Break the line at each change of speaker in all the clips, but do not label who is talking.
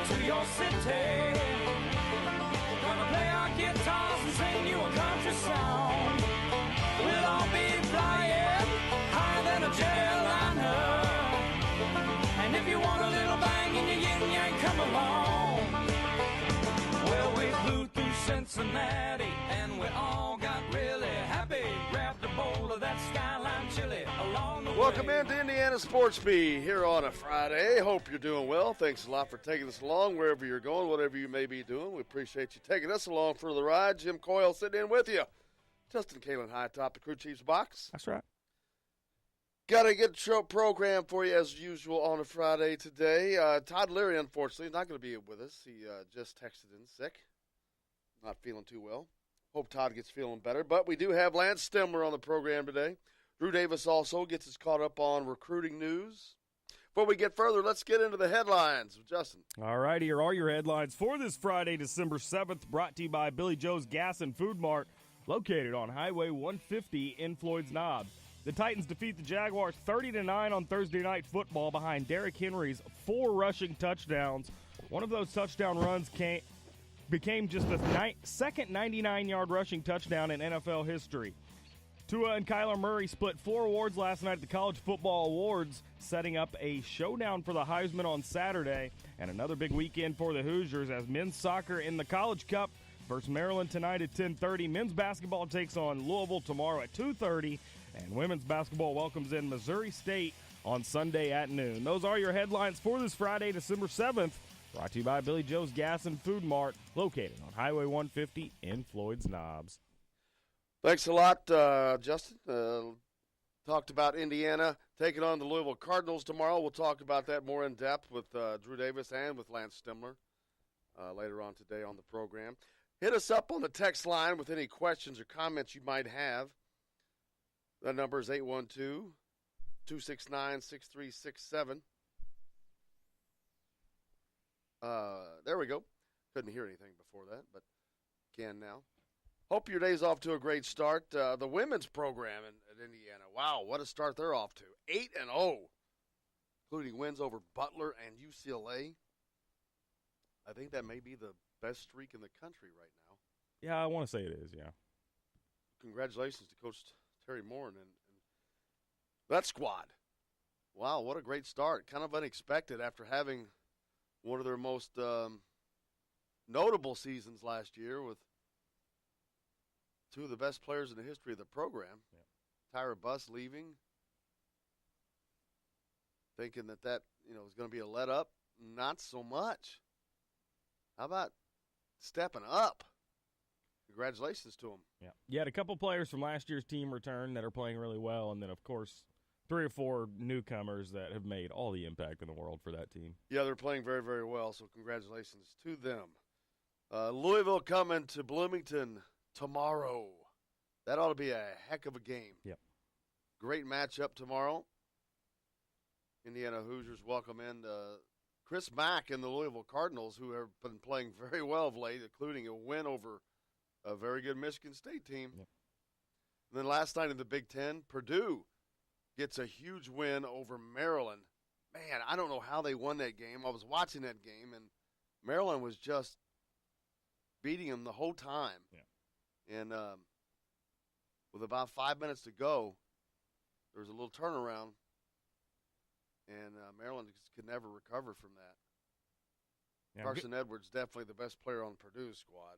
to your city. We're gonna play our guitars and sing you a country song. We'll all be flying higher than a jetliner. And if you want a little bang in your yin yang, come along. Well, we flew through Cincinnati and we all got really happy. Grabbed a bowl of that Skyline chili along the way.
Welcome into Indiana Sports Bee here on a Friday. Hope you're doing well. Thanks a lot for taking us along wherever you're going, whatever you may be doing. We appreciate you taking us along for the ride. Jim Coyle sitting in with you. Justin Kalen high atop the crew chief's box.
That's right.
Got a good show program for you as usual on a Friday today. Todd Leary, unfortunately, is not going to be with us. He just texted in sick. Not feeling too well. Hope Todd gets feeling better. But we do have Lance Stemler on the program today. Drew Davis also gets us caught up on recruiting news. Before we get further, let's get into the headlines with Justin.
All right, here are your headlines for this Friday, December 7th, brought to you by Billy Joe's Gas and Food Mart, located on Highway 150 in Floyd's Knob. The Titans defeat the Jaguars 30-9 on Thursday Night Football behind Derrick Henry's 4 rushing touchdowns. One of those touchdown runs became just the second 99-yard rushing touchdown in NFL history. Tua and Kyler Murray split 4 awards last night at the College Football Awards, setting up a showdown for the Heisman on Saturday, and another big weekend for the Hoosiers as men's soccer in the College Cup versus Maryland tonight at 10:30. Men's basketball takes on Louisville tomorrow at 2:30, and women's basketball welcomes in Missouri State on Sunday at noon. Those are your headlines for this Friday, December 7th, brought to you by Billy Joe's Gas and Food Mart, located on Highway 150 in Floyd's Knobs.
Thanks a lot, Justin. Talked about Indiana taking on the Louisville Cardinals tomorrow. We'll talk about that more in depth with Drew Davis and with Lance Stemler later on today on the program. Hit us up on the text line with any questions or comments you might have. The number is 812-269-6367. There we go. Couldn't hear anything before that, but can now. Hope your day's off to a great start. The women's program at Indiana, wow, what a start they're off to. 8-0, including wins over Butler and UCLA. I think that may be the best streak in the country right now.
Yeah, I want to say it is, yeah.
Congratulations to Coach Terry Moore and that squad. Wow, what a great start. Kind of unexpected after having one of their most notable seasons last year with 2 of the best players in the history of the program.
Yeah.
Tyra Buss leaving, thinking that was going to be a let up. Not so much. How about stepping up? Congratulations to them.
Yeah, you had a couple players from last year's team return that are playing really well, and then, of course, 3 or 4 newcomers that have made all the impact in the world for that team.
Yeah, they're playing very, very well, so congratulations to them. Louisville coming to Bloomington tomorrow. That ought to be a heck of a game.
Yep.
Great matchup tomorrow. Indiana Hoosiers welcome in Chris Mack and the Louisville Cardinals, who have been playing very well of late, including a win over a very good Michigan State team.
Yep.
And then last night in the Big Ten, Purdue gets a huge win over Maryland. Man, I don't know how they won that game. I was watching that game, and Maryland was just beating them the whole time.
Yeah.
And with about 5 minutes to go, there was a little turnaround, and Maryland could never recover from that.
Yeah,
Carson Edwards, definitely the best player on the Purdue squad.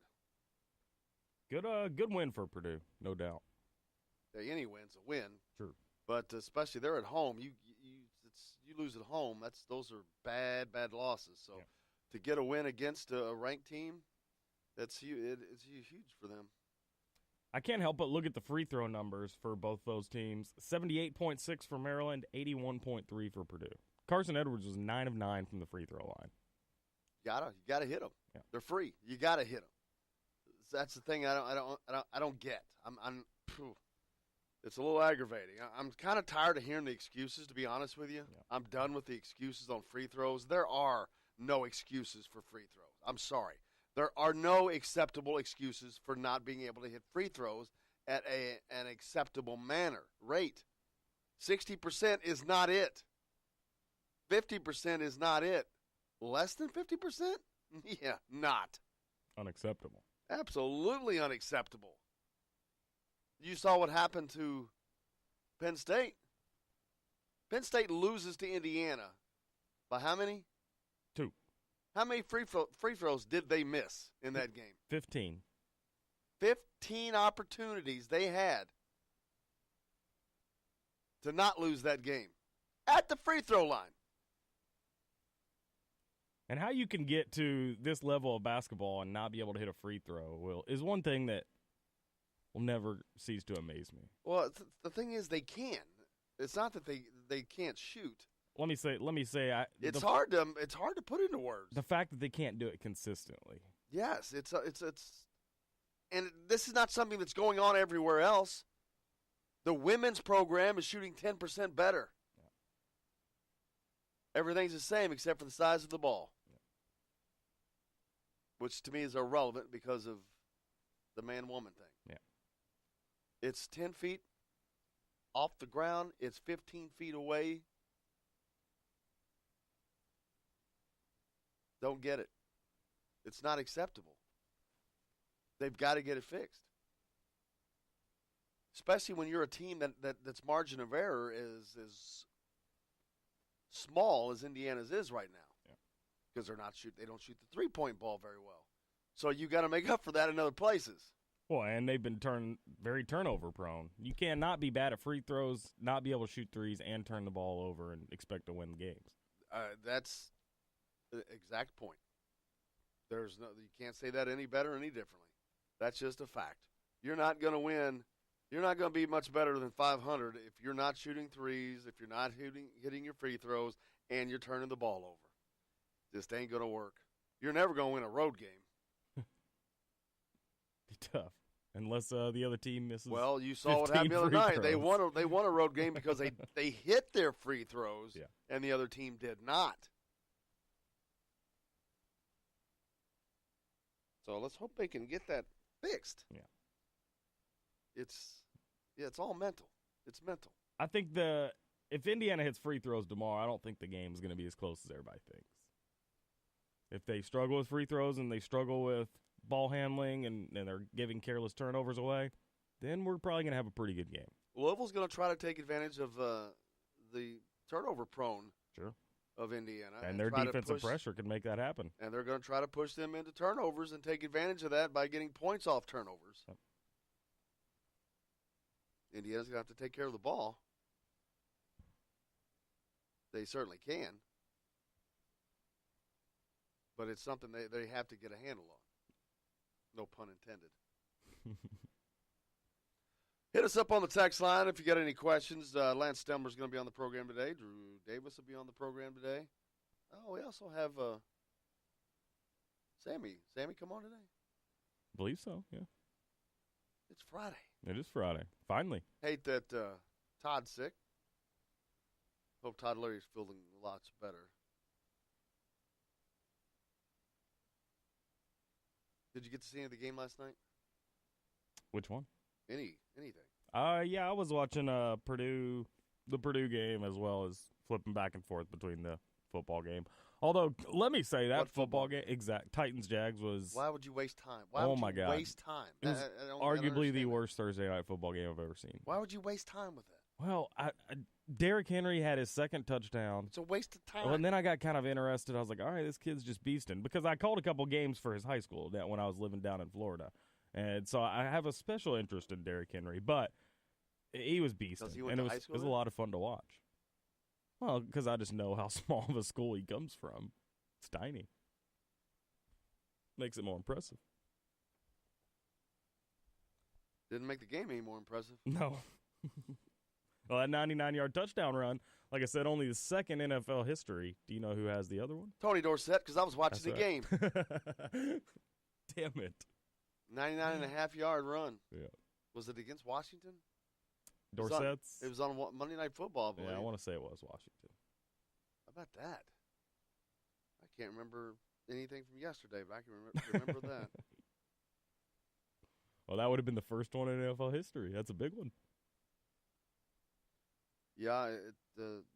Good win for Purdue, no doubt.
Yeah, any win's a win.
Sure.
But especially they're at home. You lose at home. Those are bad losses. So to get a win against a ranked team, that's huge. It's huge for them.
I can't help but look at the free throw numbers for both those teams. 78.6 for Maryland, 81.3 for Purdue. Carson Edwards was 9 of 9 from the free throw line.
You gotta hit them.
Yeah.
They're free. You gotta hit them. That's the thing I don't get. It's a little aggravating. I'm kind of tired of hearing the excuses, to be honest with you.
Yeah.
I'm done with the excuses on free throws. There are no excuses for free throws. I'm sorry. There are no acceptable excuses for not being able to hit free throws at an acceptable rate. 60% is not it. 50% is not it. Less than 50%? Yeah, not.
Unacceptable.
Absolutely unacceptable. You saw what happened to Penn State. Penn State loses to Indiana. By how many?
2.
How many free throws did they miss in that game?
15.
15 opportunities they had to not lose that game at the free throw line.
And how you can get to this level of basketball and not be able to hit a free throw is one thing that will never cease to amaze me.
Well, the thing is, they can. It's not that they can't shoot.
Let me say,
it's hard to put into words.
The fact that they can't do it consistently.
Yes, it's and this is not something that's going on everywhere else. The women's program is shooting 10% better.
Yeah.
Everything's the same except for the size of the ball, which to me is irrelevant because of the man-woman thing.
Yeah.
It's 10 feet off the ground. It's 15 feet away. Don't get it. It's not acceptable. They've got to get it fixed. Especially when you're a team that's margin of error is as small as Indiana's is right now. Because they don't shoot the 3-point ball very well. So you got to make up for that in other places.
Well, and they've been very turnover prone. You cannot be bad at free throws, not be able to shoot threes, and turn the ball over and expect to win games.
That's the exact point. You can't say that any better, any differently. That's just a fact. You're not going to win. You're not going to be much better than 500 if you're not shooting threes, if you're not hitting your free throws, and you're turning the ball over. Just ain't going to work. You're never going to win a road game.
Be tough. Unless the other team misses.
Well, you saw what happened the other night. They won a road game because they hit their free throws, and the other team did not. So let's hope they can get that fixed.
Yeah.
It's all mental. It's mental.
I think if Indiana hits free throws tomorrow, I don't think the game is going to be as close as everybody thinks. If they struggle with free throws and they struggle with ball handling and they're giving careless turnovers away, then we're probably going to have a pretty good game.
Louisville's going to try to take advantage of the turnover prone of Indiana.
And their defensive pressure can make that happen.
And they're going to try to push them into turnovers and take advantage of that by getting points off turnovers.
Yep.
Indiana's going to have to take care of the ball. They certainly can. But it's something they have to get a handle on. No pun intended. Hit us up on the text line if you got any questions. Lance Stemler's going to be on the program today. Drew Davis will be on the program today. Oh, we also have Sammy. Sammy, come on today?
I believe so, yeah.
It's Friday.
It is Friday. Finally.
Hate that Todd's sick. Hope Todd Leary's feeling lots better. Did you get to see any of the game last night?
Which one?
Anything.
Yeah, I was watching the Purdue game as well as flipping back and forth between the football game. Although, let me say that football game, Titans-Jags was.
Why would you waste time? Why would you waste time?
It was arguably the worst Thursday night football game I've ever seen.
Why would you waste time with it?
Well, Derrick Henry had his second touchdown.
It's a waste of time.
Well, and then I got kind of interested. I was like, all right, this kid's just beasting. Because I called a couple games for his high school when I was living down in Florida. And so I have a special interest in Derrick Henry. But he was beasting. And it was a lot of fun to watch. Well, because I just know how small of a school he comes from. It's tiny. Makes it more impressive.
Didn't make the game any more impressive.
No. Well, that 99-yard touchdown run, like I said, only the second NFL history. Do you know who has the other one?
Tony Dorsett, because I was watching the game.
Damn it.
99.5-yard run.
Yeah.
Was it against Washington?
Dorsett's?
It was on Monday Night Football, I believe.
Yeah, I want to say it was Washington.
How about that? I can't remember anything from yesterday, but I can remember that.
Well, that would have been the first one in NFL history. That's a big one.
Yeah, it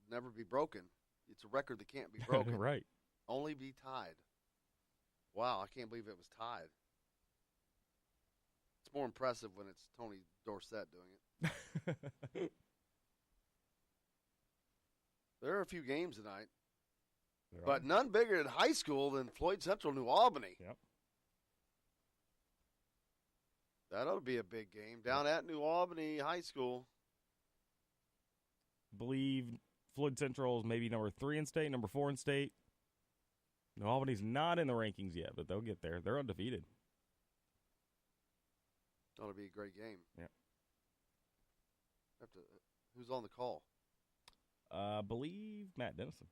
never be broken. It's a record that can't be broken.
Right.
Only be tied. Wow, I can't believe it was tied. It's more impressive when it's Tony Dorsett doing it. There are a few games tonight, but none bigger in high school than Floyd Central New Albany.
Yep.
That ought to be a big game down at New Albany High School.
I believe Floyd Central is maybe number 3 in state, number 4 in state. New Albany's not in the rankings yet, but they'll get there. They're undefeated.
Ought to be a great game.
Yeah.
Who's on the call?
I believe Matt Dennison.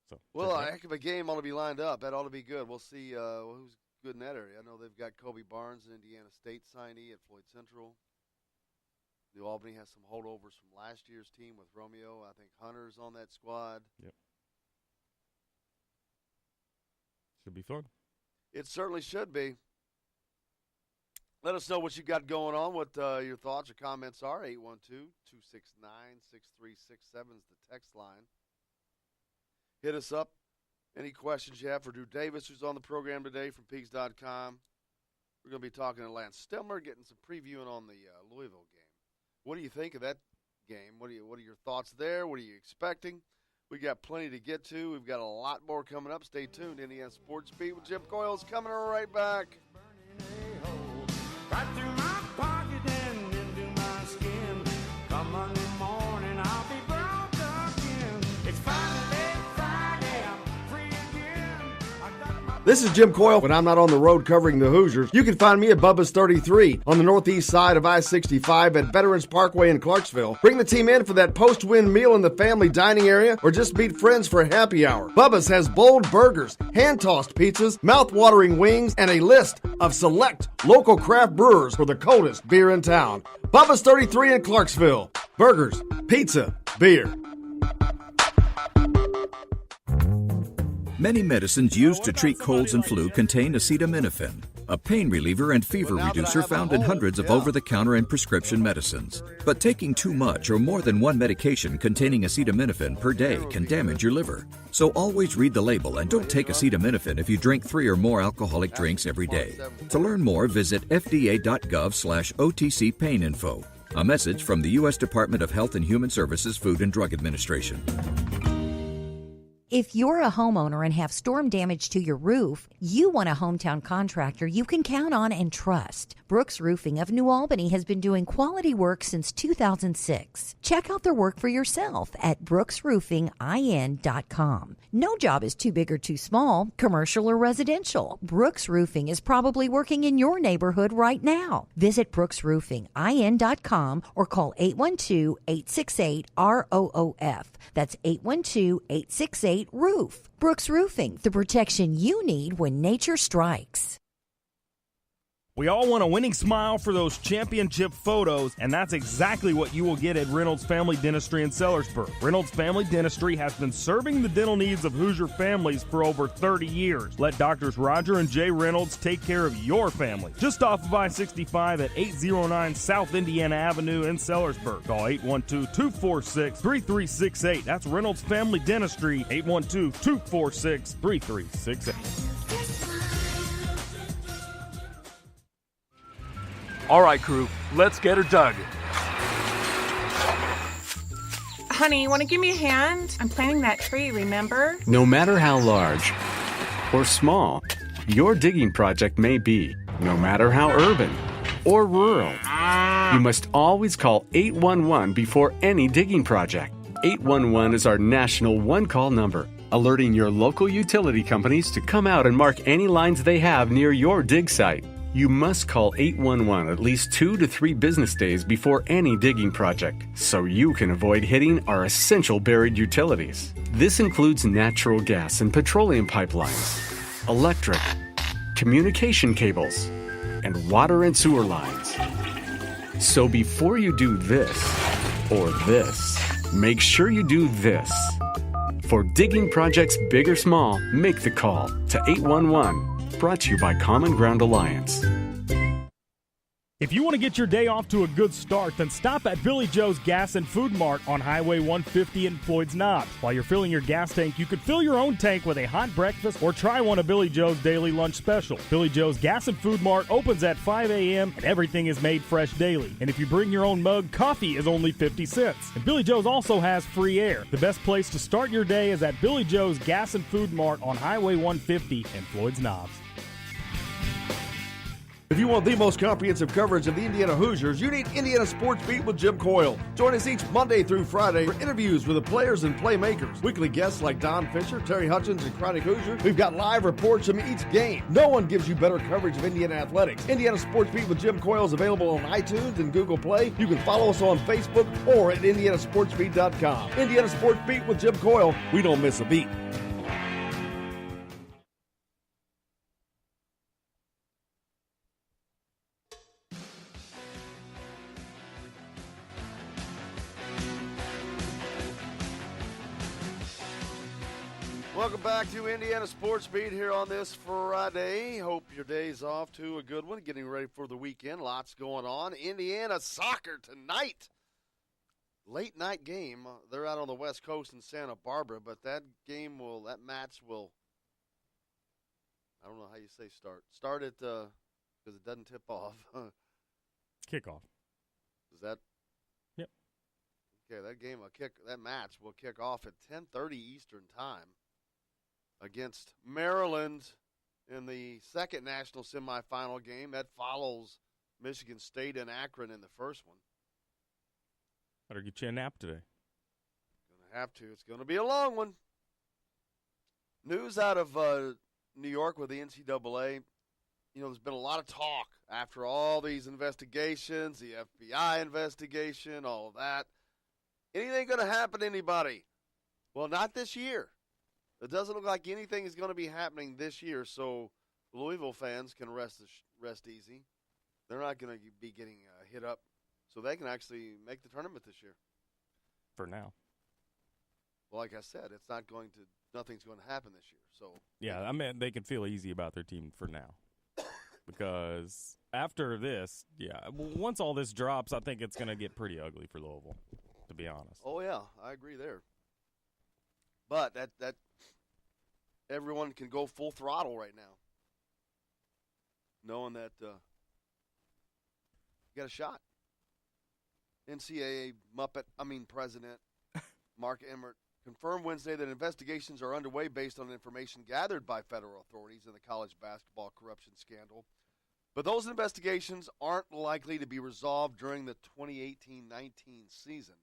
So,
well, a heck of a game ought to be lined up. That ought to be good. We'll see who's good in that area. I know they've got Kobe Barnes, an Indiana State signee at Floyd Central. New Albany has some holdovers from last year's team with Romeo. I think Hunter's on that squad.
Yep. Should be fun.
It certainly should be. Let us know what you got going on, what your thoughts or comments are. 812-269-6367 is the text line. Hit us up. Any questions you have for Drew Davis, who's on the program today from Peaks.com. We're going to be talking to Lance Stemler, getting some previewing on the Louisville game. What do you think of that game? What are your thoughts there? What are you expecting? We got plenty to get to. We've got a lot more coming up. Stay tuned. Indiana Sports Beat with Jim Coyle's coming right back.
Right through my pocket and into my skin. Come Monday morning, I'll be broke again. It's finally Friday, I'm free again. I got my
This is Jim Coyle. When I'm not on the road covering the Hoosiers, you can find me at Bubba's 33 on the northeast side of I-65 at Veterans Parkway in Clarksville. Bring the team in for that post-win meal in the family dining area or just meet friends for happy hour. Bubba's has bold burgers, hand-tossed pizzas, mouth-watering wings, and a list of select local craft brewers for the coldest beer in town. Bubba's 33 in Clarksville. Burgers, pizza, beer.
Many medicines used to treat colds and flu contain acetaminophen, a pain reliever and fever reducer found in hundreds of over-the-counter and prescription medicines. But taking too much or more than one medication containing acetaminophen per day can damage your liver. So always read the label and don't take acetaminophen if you drink 3 or more alcoholic drinks every day. To learn more, visit fda.gov/OTC pain info. A message from the U.S. Department of Health and Human Services Food and Drug Administration.
If you're a homeowner and have storm damage to your roof, you want a hometown contractor you can count on and trust. Brooks Roofing of New Albany has been doing quality work since 2006. Check out their work for yourself at brooksroofingin.com. No job is too big or too small, commercial or residential. Brooks Roofing is probably working in your neighborhood right now. Visit brooksroofingin.com or call 812-868-ROOF. That's 812-868-ROOF. Brooks Roofing, the protection you need when nature strikes.
We all want a winning smile for those championship photos, and that's exactly what you will get at Reynolds Family Dentistry in Sellersburg. Reynolds Family Dentistry has been serving the dental needs of Hoosier families for over 30 years. Let Doctors Roger and Jay Reynolds take care of your family. Just off of I-65 at 809 South Indiana Avenue in Sellersburg. Call 812-246-3368. That's Reynolds Family Dentistry, 812-246-3368.
All right, crew, let's get her dug.
Honey, you want to give me a hand? I'm planting that tree, remember?
No matter how large or small your digging project may be, no matter how urban or rural, you must always call 811 before any digging project. 811 is our national one-call number, alerting your local utility companies to come out and mark any lines they have near your dig site. You must call 811 at least 2 to 3 business days before any digging project, so you can avoid hitting our essential buried utilities. This includes natural gas and petroleum pipelines, electric, communication cables, and water and sewer lines. So before you do this or this, make sure you do this. For digging projects big or small, make the call to 811. Brought to you by Common Ground Alliance.
If you want to get your day off to a good start, then stop at Billy Joe's Gas and Food Mart on Highway 150 in Floyd's Knobs. While you're filling your gas tank, you could fill your own tank with a hot breakfast or try one of Billy Joe's daily lunch special. Billy Joe's Gas and Food Mart opens at 5 a.m. and everything is made fresh daily. And if you bring your own mug, coffee is only 50 cents. And Billy Joe's also has free air. The best place to start your day is at Billy Joe's Gas and Food Mart on Highway 150 in Floyd's Knobs.
If you want the most comprehensive coverage of the Indiana Hoosiers, you need Indiana Sports Beat with Jim Coyle. Join us each Monday through Friday for interviews with the players and playmakers. Weekly guests like Don Fisher, Terry Hutchins, and Chronic Hoosier. We've got live reports from each game. No one gives you better coverage of Indiana athletics. Indiana Sports Beat with Jim Coyle is available on iTunes and Google Play. You can follow us on Facebook or at indianasportsbeat.com. Indiana Sports Beat with Jim Coyle. We don't miss a beat. Welcome back to Indiana Sports Beat here on this Friday. Hope your day's off to a good one. Getting ready for the weekend. Lots going on. Indiana soccer tonight. Late night game. They're out on the West Coast in Santa Barbara, but that match will, I don't know how you say start. Start it because it doesn't tip off.
Kickoff.
Is that?
Yep.
Okay, that match will kick off at 10:30 Eastern Time against Maryland in the second national semifinal game. That follows Michigan State and Akron in the first one.
Better get you a nap today.
Gonna have to. It's gonna be a long one. News out of New York with the NCAA. You know, there's been a lot of talk after all these investigations, the FBI investigation, all of that. Anything going to happen to anybody? Well, not this year. It doesn't look like anything is going to be happening this year, so Louisville fans can rest easy. They're not going to be getting hit up, so they can actually make the tournament this year.
For now.
Well, like I said, nothing's going to happen this year. So
yeah, I mean, they can feel easy about their team for now. Because after this, once all this drops, I think it's going to get pretty ugly for Louisville, to be honest.
Oh, yeah, I agree there. But that everyone can go full throttle right now, knowing that you got a shot. NCAA President Mark Emmert confirmed Wednesday that investigations are underway based on information gathered by federal authorities in the college basketball corruption scandal. But those investigations aren't likely to be resolved during the 2018-19 season.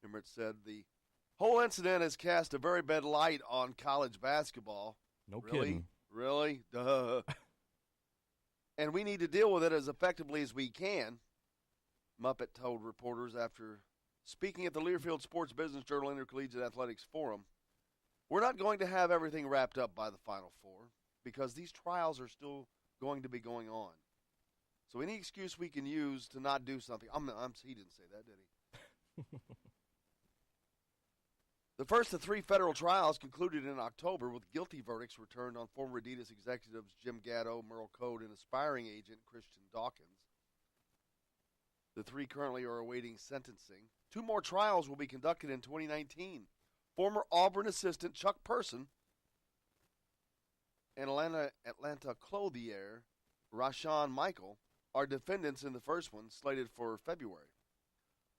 Emmert said the whole incident has cast a very bad light on college basketball.
No kidding.
Really? Duh. And we need to deal with it as effectively as we can, Muppet told reporters after speaking at the Learfield Sports Business Journal Intercollegiate Athletics Forum. We're not going to have everything wrapped up by the Final Four because these trials are still going to be going on. So any excuse we can use to not do something. He didn't say that, did he? The first of three federal trials concluded in October with guilty verdicts returned on former Adidas executives Jim Gatto, Merle Code, and aspiring agent Christian Dawkins. The three currently are awaiting sentencing. Two more trials will be conducted in 2019. Former Auburn assistant Chuck Person and Atlanta clothier Rashawn Michael are defendants in the first one, slated for February.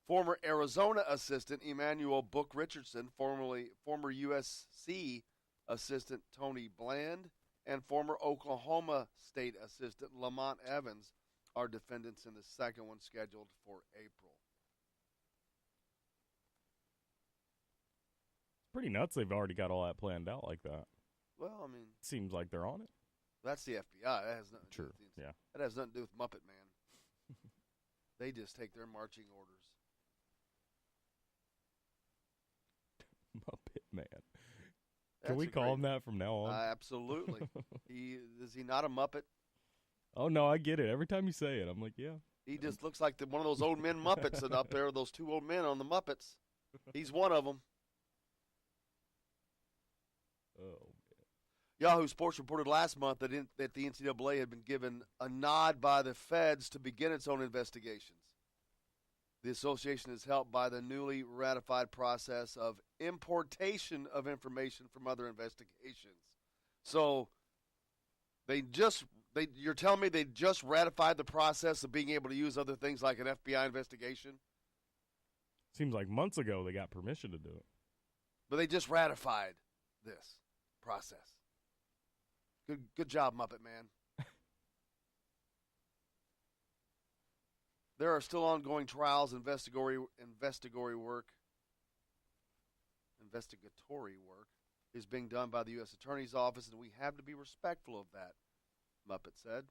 Former Arizona assistant Emmanuel Book Richardson, former USC assistant Tony Bland, and former Oklahoma State assistant Lamont Evans are defendants in the second one, scheduled for April.
Pretty nuts they've already got all that planned out like that.
Well, I mean,
seems like they're on it.
That's the FBI. That has nothing
True.
To do with
Yeah.
That has nothing to do with Muppet Man. They just take their marching orders.
Muppet Man.
That's
Can we call him that from now on?
Absolutely. Is he not a Muppet?
Oh, no, I get it. Every time you say it, I'm like, yeah.
He just looks like one of those old men Muppets and up there, those two old men on the Muppets. He's one of them.
Oh, man.
Yahoo Sports reported last month that the NCAA had been given a nod by the feds to begin its own investigations. The association is helped by the newly ratified process of importation of information from other investigations. So you're telling me they just ratified the process of being able to use other things like an FBI investigation?
Seems like months ago they got permission to do it.
But they just ratified this process. Good job, Muppet Man. There are still ongoing trials, investigatory work is being done by the U.S. Attorney's Office, and we have to be respectful of that, Muppet said.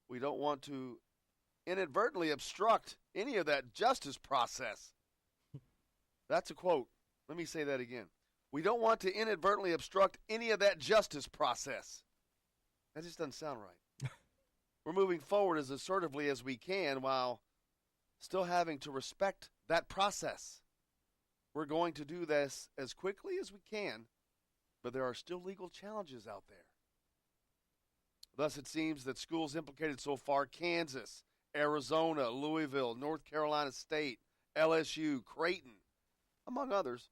We don't want to inadvertently obstruct any of that justice process. That's a quote. Let me say that again. We don't want to inadvertently obstruct any of that justice process. That just doesn't sound right. We're moving forward as assertively as we can while still having to respect that process. We're going to do this as quickly as we can, but there are still legal challenges out there. Thus, it seems that schools implicated so far, Kansas, Arizona, Louisville, North Carolina State, LSU, Creighton, among others,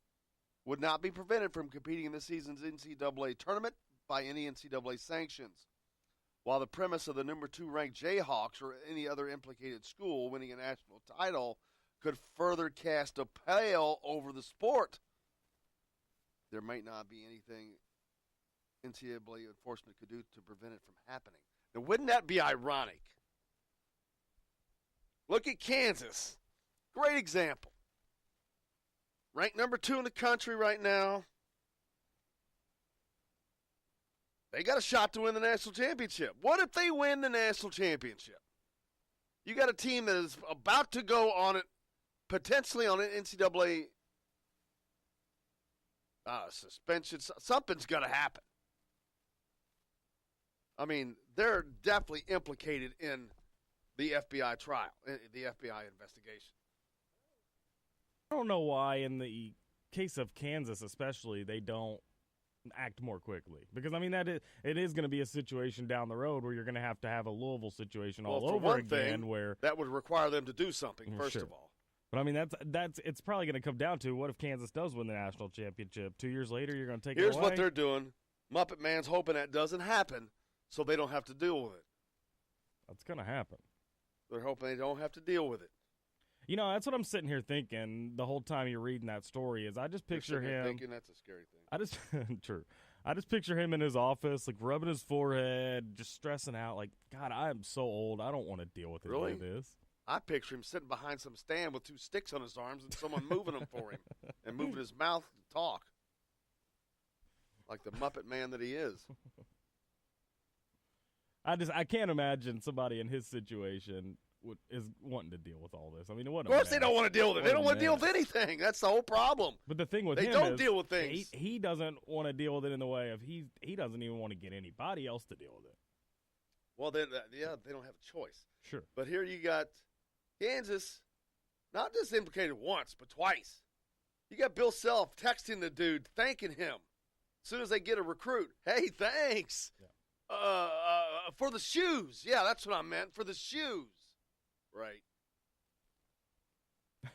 would not be prevented from competing in this season's NCAA tournament by any NCAA sanctions. While the premise of the number 2 ranked Jayhawks or any other implicated school winning a national title could further cast a pall over the sport, there might not be anything NCAA enforcement could do to prevent it from happening. Now, wouldn't that be ironic? Look at Kansas. Great example. Ranked number 2 in the country right now. They got a shot to win the national championship. What if they win the national championship? You got a team that is about to go on it, potentially on an NCAA suspension. Something's going to happen. I mean, they're definitely implicated in the FBI trial, the FBI investigation.
I don't know why, in the case of Kansas especially, they don't act more quickly. Because, I mean, it is going to be a situation down the road where you're going to have a Louisville situation all over again. Where
that would require them to do something, first of all.
But, I mean, it's probably going to come down to what if Kansas does win the national championship? 2 years later, you're going to take it away?
Here's what they're doing. Muppet Man's hoping that doesn't happen so they don't have to deal with it.
That's going to happen.
They're hoping they don't have to deal with it.
You know, that's what I'm sitting here thinking the whole time you're reading that story is I just picture him.
Thinking that's a scary thing.
I just picture him in his office, like rubbing his forehead, just stressing out. Like, God, I am so old. I don't want to deal with any of this.
I picture him sitting behind some stand with 2 sticks on his arms and someone moving them for him and moving his mouth to talk, like the Muppet Man that he is.
I can't imagine somebody in his situation is wanting to deal with all this. I mean,
of course they don't want to deal with it. They don't want to deal with anything. That's the whole problem.
But the thing with
him
is
they don't deal with things.
He doesn't want to deal with it in the way of he doesn't even want to get anybody else to deal with it.
Well, they don't have a choice.
Sure.
But here you got Kansas, not just implicated once, but twice. You got Bill Self texting the dude, thanking him. As soon as they get a recruit, hey, thanks. Yeah. For the shoes. Yeah, that's what I meant, for the shoes. Right. I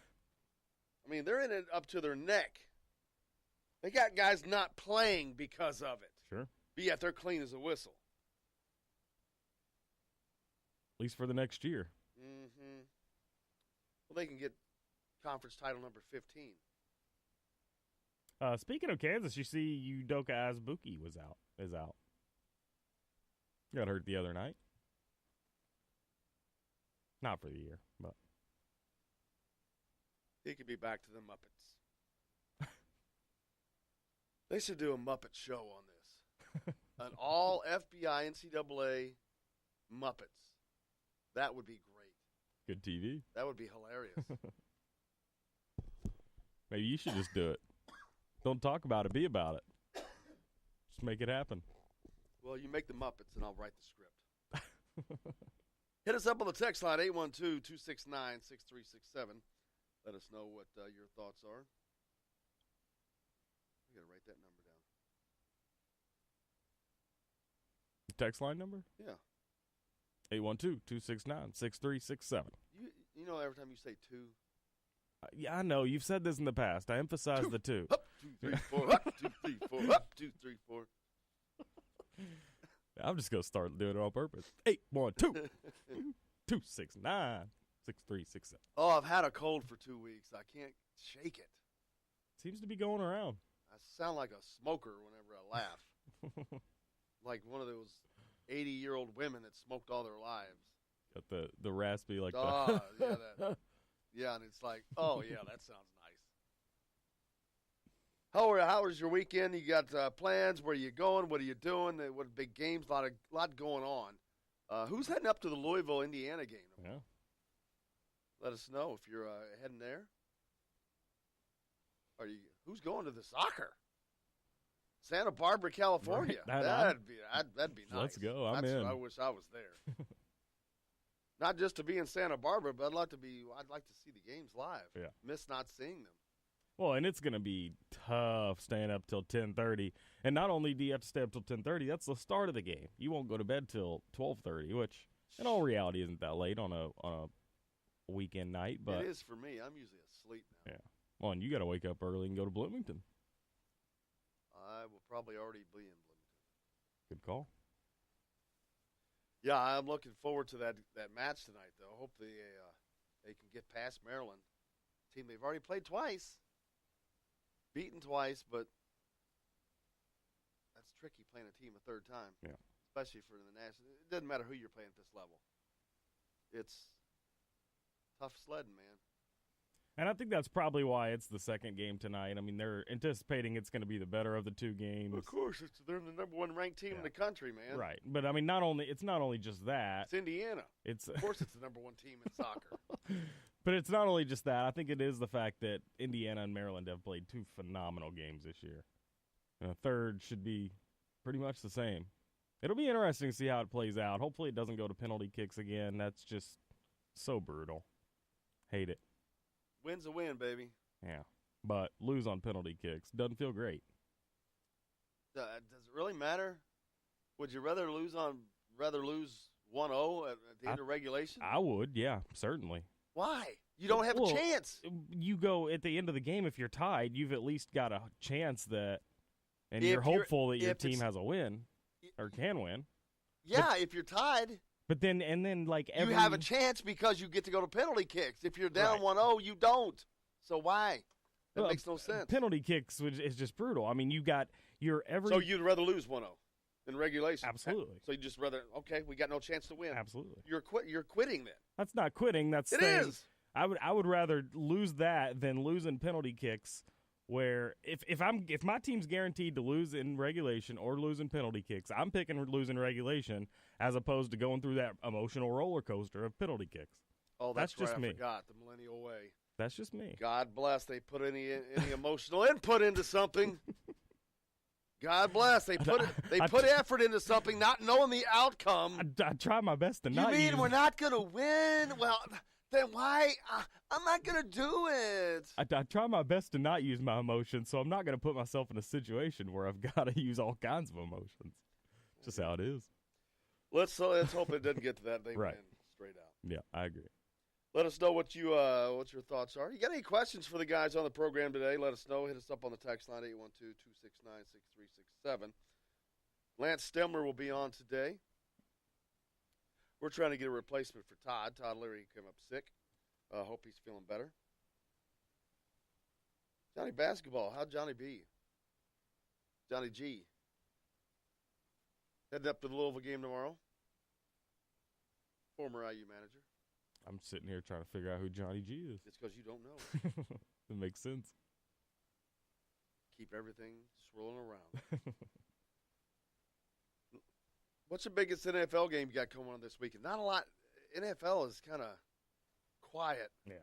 mean, they're in it up to their neck. They got guys not playing because of it.
Sure.
But yet they're clean as a whistle.
At least for the next year.
Mm-hmm. Well, they can get conference title number 15.
Speaking of Kansas, you see Udoka Azubuike is out. Got hurt the other night. Not for the year, but
he could be back to the Muppets. They should do a Muppet show on this. An all FBI NCAA Muppets. That would be great.
Good TV.
That would be hilarious.
Maybe you should just do it. Don't talk about it. Be about it. Just make it happen.
Well, you make the Muppets, and I'll write the script. Hit us up on the text line, 812-269-6367. Let us know what your thoughts are. I got to write that number down.
text line number?
Yeah.
812-269-6367.
You know, every time you say two.
Yeah, I know. You've said this in the past. I emphasize the two.
Up, 2, 3, 4. Up, 2, 3, 4. Up, 2, 3, 4.
I'm just going to start doing it on purpose. 812-269-6367.
Oh, I've had a cold for 2 weeks. I can't shake it.
Seems to be going around.
I sound like a smoker whenever I laugh. Like one of those 80-year-old women that smoked all their lives.
Got the raspy like
Yeah, that. Yeah, and it's like, oh, yeah, that sounds nice. How was your weekend? You got plans? Where are you going? What are you doing? What big games? A lot going on. Who's heading up to the Louisville, Indiana game?
Yeah.
Let us know if you're heading there. Who's going to the soccer? Santa Barbara, California.
Right.
That'd be nice.
Let's go. I'm in.
I wish I was there. Not just to be in Santa Barbara, but I'd like to see the games live.
Yeah.
Miss not seeing them.
Well, and it's going to be tough staying up till 10:30. And not only do you have to stay up till 10:30, that's the start of the game. You won't go to bed till 12:30, which in all reality isn't that late on a weekend night. But
it is for me. I'm usually asleep now.
Yeah. Well, and you got to wake up early and go to Bloomington.
I will probably already be in Bloomington.
Good call.
Yeah, I'm looking forward to that match tonight, though. Hopefully they can get past Maryland. Team they've already played twice. Beaten twice, but that's tricky playing a team a third time.
Yeah.
Especially for the national. It doesn't matter who you're playing at this level. It's tough sledding, man.
And I think that's probably why it's the second game tonight. I mean, they're anticipating it's going to be the better of the two games.
Of course, they're the number one ranked team in the country, man.
Right. But, I mean, it's not only just that.
It's Indiana.
Of
course it's the number one team in soccer.
But it's not only just that. I think it is the fact that Indiana and Maryland have played two phenomenal games this year. And a third should be pretty much the same. It'll be interesting to see how it plays out. Hopefully it doesn't go to penalty kicks again. That's just so brutal. Hate it.
Win's a win, baby.
Yeah. But lose on penalty kicks doesn't feel great.
Does it really matter? Would you rather lose 1-0 at the end of regulation?
I would, yeah, certainly.
Why? You don't have a chance.
You go at the end of the game, if you're tied, you've at least got a chance that, and you're hopeful that your team has a win or can win.
Yeah, if you're tied.
But then, you
have a chance because you get to go to penalty kicks. If you're down 1-0, you don't. So why? That makes no sense.
Penalty kicks is just brutal. I mean,
So you'd rather lose 1-0 in regulation?
Absolutely.
So you just rather, okay, we got no chance to win.
Absolutely.
You're quitting then.
That's not quitting. That's
it
staying.
Is.
I would rather lose that than lose in penalty kicks. Where if my team's guaranteed to lose in regulation or lose in penalty kicks, I'm picking losing regulation as opposed to going through that emotional roller coaster of penalty kicks.
Oh, that's
just
right.
me.
I forgot the millennial way.
That's just me.
God bless. They put any emotional input into something. God bless. They put effort into something, not knowing the outcome.
I try my best to not.
You mean we're not going to win? Well, then why? I'm not going to do it.
I try my best to not use my emotions, so I'm not going to put myself in a situation where I've got to use all kinds of emotions. Just how it is.
Let's hope it doesn't get to that. They win straight out.
Yeah, I agree.
Let us know what your thoughts are. You got any questions for the guys on the program today? Let us know. Hit us up on the text line 812-269-6367. Lance Stemler will be on today. We're trying to get a replacement for Todd. Todd Leary came up sick. Hope he's feeling better. Johnny Basketball, how'd Johnny be? Johnny G. Heading up to the Louisville game tomorrow. Former IU manager.
I'm sitting here trying to figure out who Johnny G is.
It's because you don't know.
It makes sense.
Keep everything swirling around. What's the biggest NFL game you got going on this weekend? Not a lot. NFL is kind of quiet.
Yeah.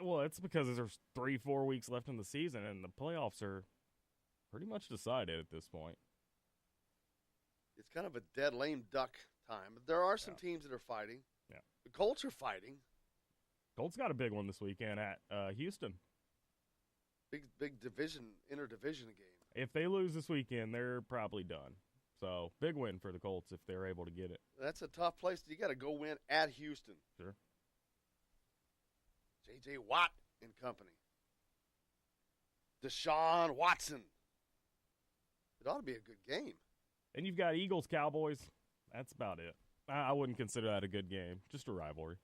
It's because there's 3-4 weeks left in the season, and the playoffs are pretty much decided at this point.
It's kind of a dead lame duck time. There are some teams that are fighting.
Yeah.
The Colts are fighting.
Colts got a big one this weekend at Houston.
Big interdivision game.
If they lose this weekend, they're probably done. So, big win for the Colts if they're able to get it.
That's a tough place. You got to go win at Houston.
Sure.
J.J. Watt and company. Deshaun Watson. It ought to be a good game.
And you've got Eagles-Cowboys. That's about it. I wouldn't consider that a good game. Just a rivalry.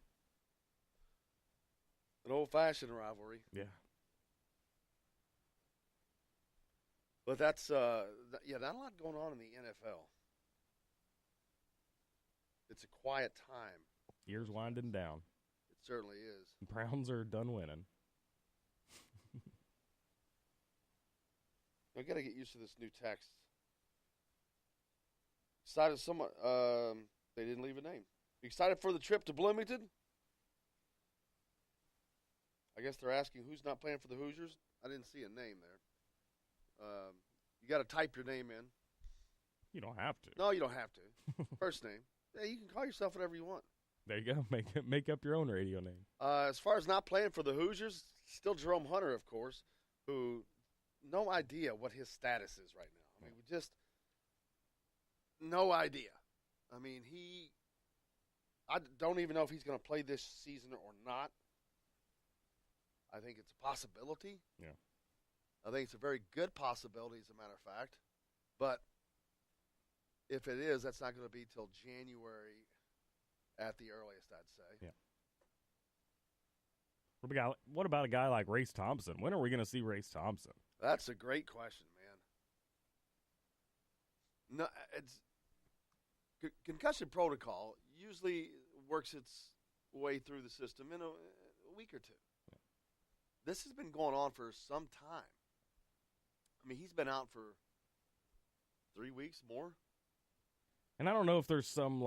An old-fashioned rivalry.
Yeah.
But that's, not a lot going on in the NFL. It's a quiet time.
Year's winding down.
It certainly is.
Browns are done winning.
I got to get used to this new text. Excited someone, they didn't leave a name. Excited for the trip to Bloomington? I guess they're asking who's not playing for the Hoosiers. I didn't see a name there. You got to type your name in.
You don't have to.
No, you don't have to. First name. Yeah, you can call yourself whatever you want.
There you go. Make up your own radio name.
As far as not playing for the Hoosiers, still Jerome Hunter, of course, who no idea what his status is right now. I mean, we just no idea. I mean, I don't even know if he's going to play this season or not. I think it's a possibility.
Yeah.
I think it's a very good possibility, as a matter of fact. But if it is, that's not going to be till January at the earliest, I'd say.
Yeah. What about a guy like Race Thompson? When are we going to see Race Thompson?
That's a great question, man. No, it's concussion protocol usually works its way through the system in a week or two.
Yeah.
This has been going on for some time. I mean, he's been out for 3 weeks more.
And I don't know if there's some,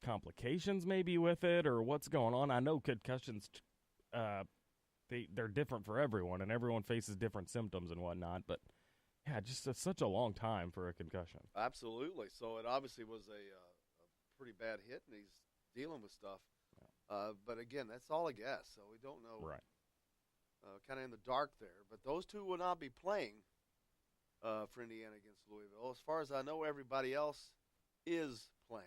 complications maybe with it or what's going on. I know concussions, they're different for everyone, and everyone faces different symptoms and whatnot. But, yeah, just such a long time for a concussion.
Absolutely. So it obviously was a pretty bad hit, and he's dealing with stuff. Yeah. But, again, that's all a guess, so we don't know.
Right.
Kind of in the dark there. But those two will not be playing for Indiana against Louisville. As far as I know, everybody else is playing.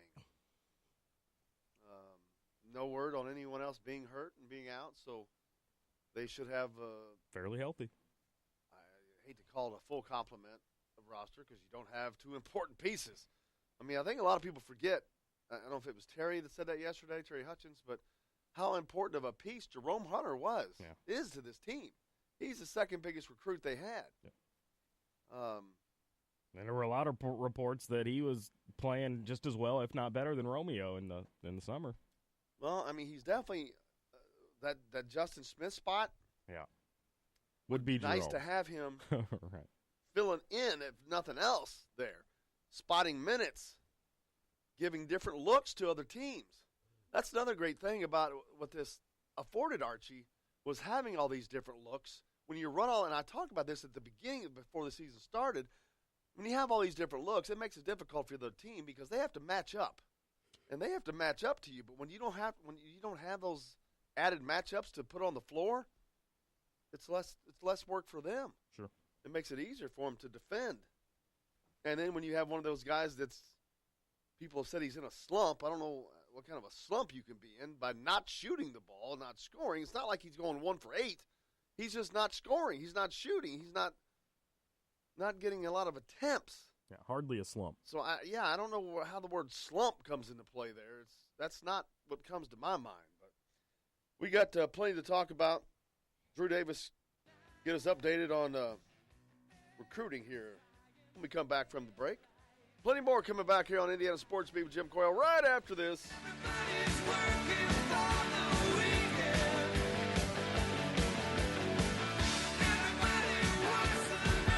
No word on anyone else being hurt and being out, so they should have
fairly healthy.
I hate to call it a full complement of roster because you don't have two important pieces. I mean, I think a lot of people forget. I don't know if it was Terry that said that yesterday, Terry Hutchins, but how important of a piece Jerome Hunter is to this team. He's the second biggest recruit they had.
Yeah. And there were a lot of reports that he was playing just as well, if not better, than Romeo in the summer.
Well, I mean, he's definitely that Justin Smith spot.
Yeah, would be
nice
Jerome.
to have him
right.
filling in, if nothing else, there, spotting minutes, giving different looks to other teams. That's another great thing about what this afforded Archie was having all these different looks. When you run and I talked about this at the beginning before the season started. When you have all these different looks, it makes it difficult for the team because they have to match up, and they have to match up to you. But when you don't have those added matchups to put on the floor, it's less work for them.
Sure,
it makes it easier for them to defend. And then when you have one of those guys that's people have said he's in a slump, I don't know what kind of a slump you can be in by not shooting the ball, not scoring. It's not like he's going 1 for 8. He's just not scoring. He's not shooting. He's not getting a lot of attempts.
Yeah, hardly a slump.
So, I don't know how the word slump comes into play there. That's not what comes to my mind. But we got plenty to talk about. Drew Davis, get us updated on recruiting here when we come back from the break. Plenty more coming back here on Indiana Sports Beat with Jim Coyle right after this.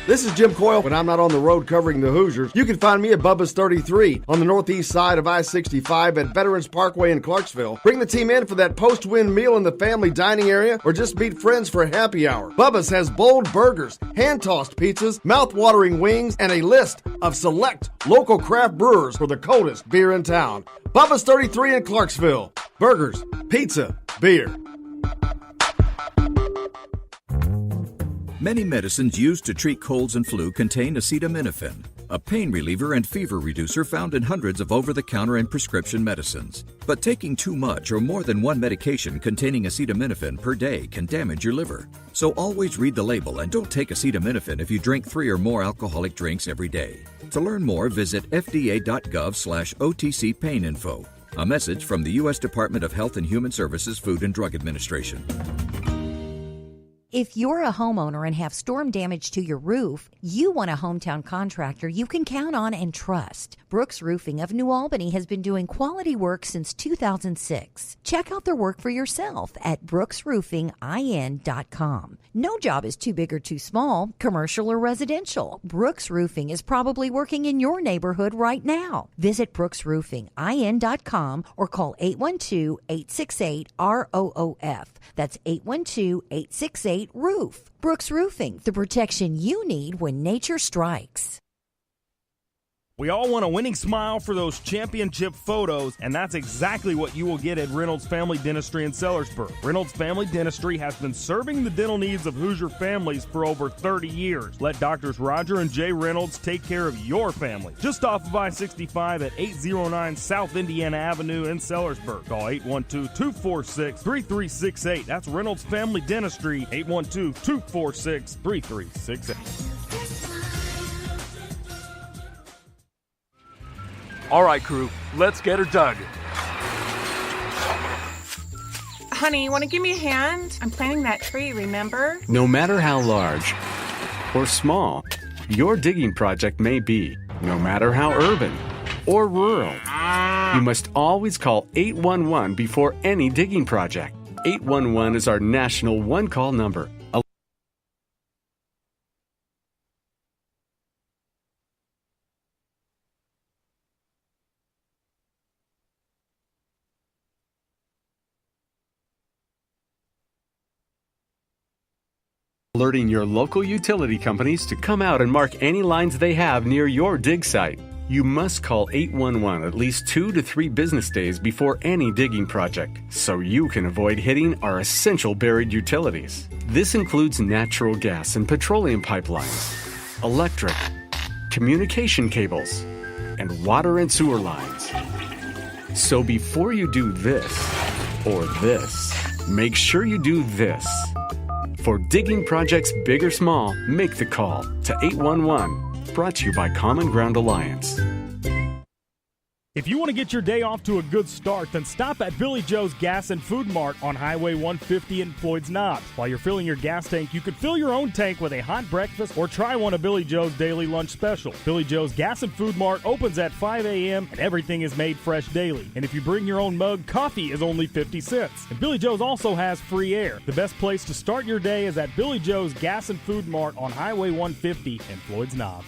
This is Jim Coyle. When I'm not on the road covering the Hoosiers, you can find me at Bubba's 33 on the northeast side of I-65 at Veterans Parkway in Clarksville. Bring the team in for that post-win meal in the family dining area or just meet friends for a happy hour. Bubba's has bold burgers, hand-tossed pizzas, mouth-watering wings, and a list of select local craft brewers for the coldest beer in town. Bubba's 33 in Clarksville. Burgers, pizza, beer.
Many medicines used to treat colds and flu contain acetaminophen. a pain reliever and fever reducer found in hundreds of over-the-counter and prescription medicines. But taking too much or more than one medication containing acetaminophen per day can damage your liver. So always read the label and don't take acetaminophen if you drink 3 or more alcoholic drinks every day. To learn more, visit fda.gov/OTC pain info. A message from the U.S. Department of Health and Human Services Food and Drug Administration.
If you're a homeowner and have storm damage to your roof, you want a hometown contractor you can count on and trust. Brooks Roofing of New Albany has been doing quality work since 2006. Check out their work for yourself at brooksroofingin.com. No job is too big or too small, commercial or residential. Brooks Roofing is probably working in your neighborhood right now. Visit brooksroofingin.com or call 812-868-ROOF. That's 812-868-ROOF. Brooks Roofing, the protection you need when nature strikes.
We all want a winning smile for those championship photos, and that's exactly what you will get at Reynolds Family Dentistry in Sellersburg. Reynolds Family Dentistry has been serving the dental needs of Hoosier families for over 30 years. Let Doctors Roger and Jay Reynolds take care of your family. Just off of I-65 at 809 South Indiana Avenue in Sellersburg. Call 812-246-3368. That's Reynolds Family Dentistry, 812-246-3368.
All right, crew, let's get her dug.
Honey, want to give me a hand? I'm planting that tree, remember?
No matter how large or small your digging project may be, no matter how urban or rural, you must always call 811 before any digging project. 811 is our national one-call number. Alerting your local utility companies to come out and mark any lines they have near your dig site. You must call 811 at least 2 to 3 business days before any digging project, so you can avoid hitting our essential buried utilities. This includes natural gas and petroleum pipelines, electric, communication cables, and water and sewer lines. So before you do this or this, make sure you do this. For digging projects big or small, make the call to 811. Brought to you by Common Ground Alliance.
If you want to get your day off to a good start, then stop at Billy Joe's Gas and Food Mart on Highway 150 in Floyd's Knobs. While you're filling your gas tank, you could fill your own tank with a hot breakfast or try one of Billy Joe's daily lunch specials. Billy Joe's Gas and Food Mart opens at 5 a.m. and everything is made fresh daily. And if you bring your own mug, coffee is only 50 cents. And Billy Joe's also has free air. The best place to start your day is at Billy Joe's Gas and Food Mart on Highway 150 in Floyd's Knobs.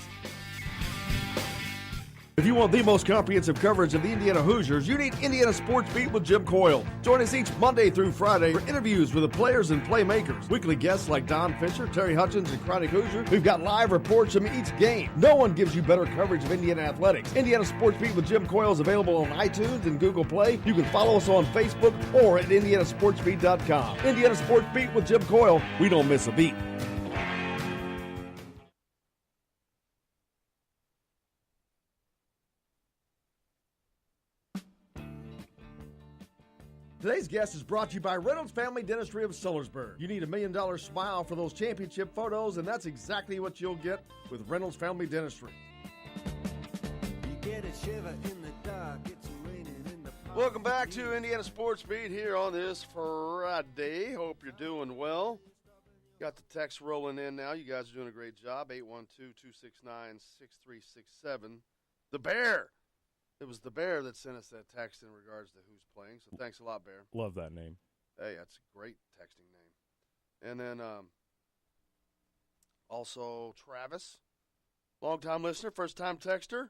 If you want the most comprehensive coverage of the Indiana Hoosiers, you need Indiana Sports Beat with Jim Coyle. Join us each Monday through Friday for interviews with the players and playmakers. Weekly guests like Don Fisher, Terry Hutchins, and Chronic Hoosier. We've got live reports from each game. No one gives you better coverage of Indiana athletics. Indiana Sports Beat with Jim Coyle is available on iTunes and Google Play. You can follow us on Facebook or at indianasportsbeat.com. Indiana Sports Beat with Jim Coyle. We don't miss a beat. Today's guest is brought to you by Reynolds Family Dentistry of Sellersburg. You need $1 million smile for those championship photos, and that's exactly what you'll get with Reynolds Family Dentistry.
You get a shiver in the dark, it's raining in the park.
Welcome back to Indiana Sports Beat here on this Friday. Hope you're doing well. Got the text rolling in now. You guys are doing a great job. 812-269-6367. The Bear. It was the Bear that sent us that text in regards to who's playing, so thanks a lot, Bear.
Love that name.
Hey, that's a great texting name. And then also Travis, long-time listener, first-time texter.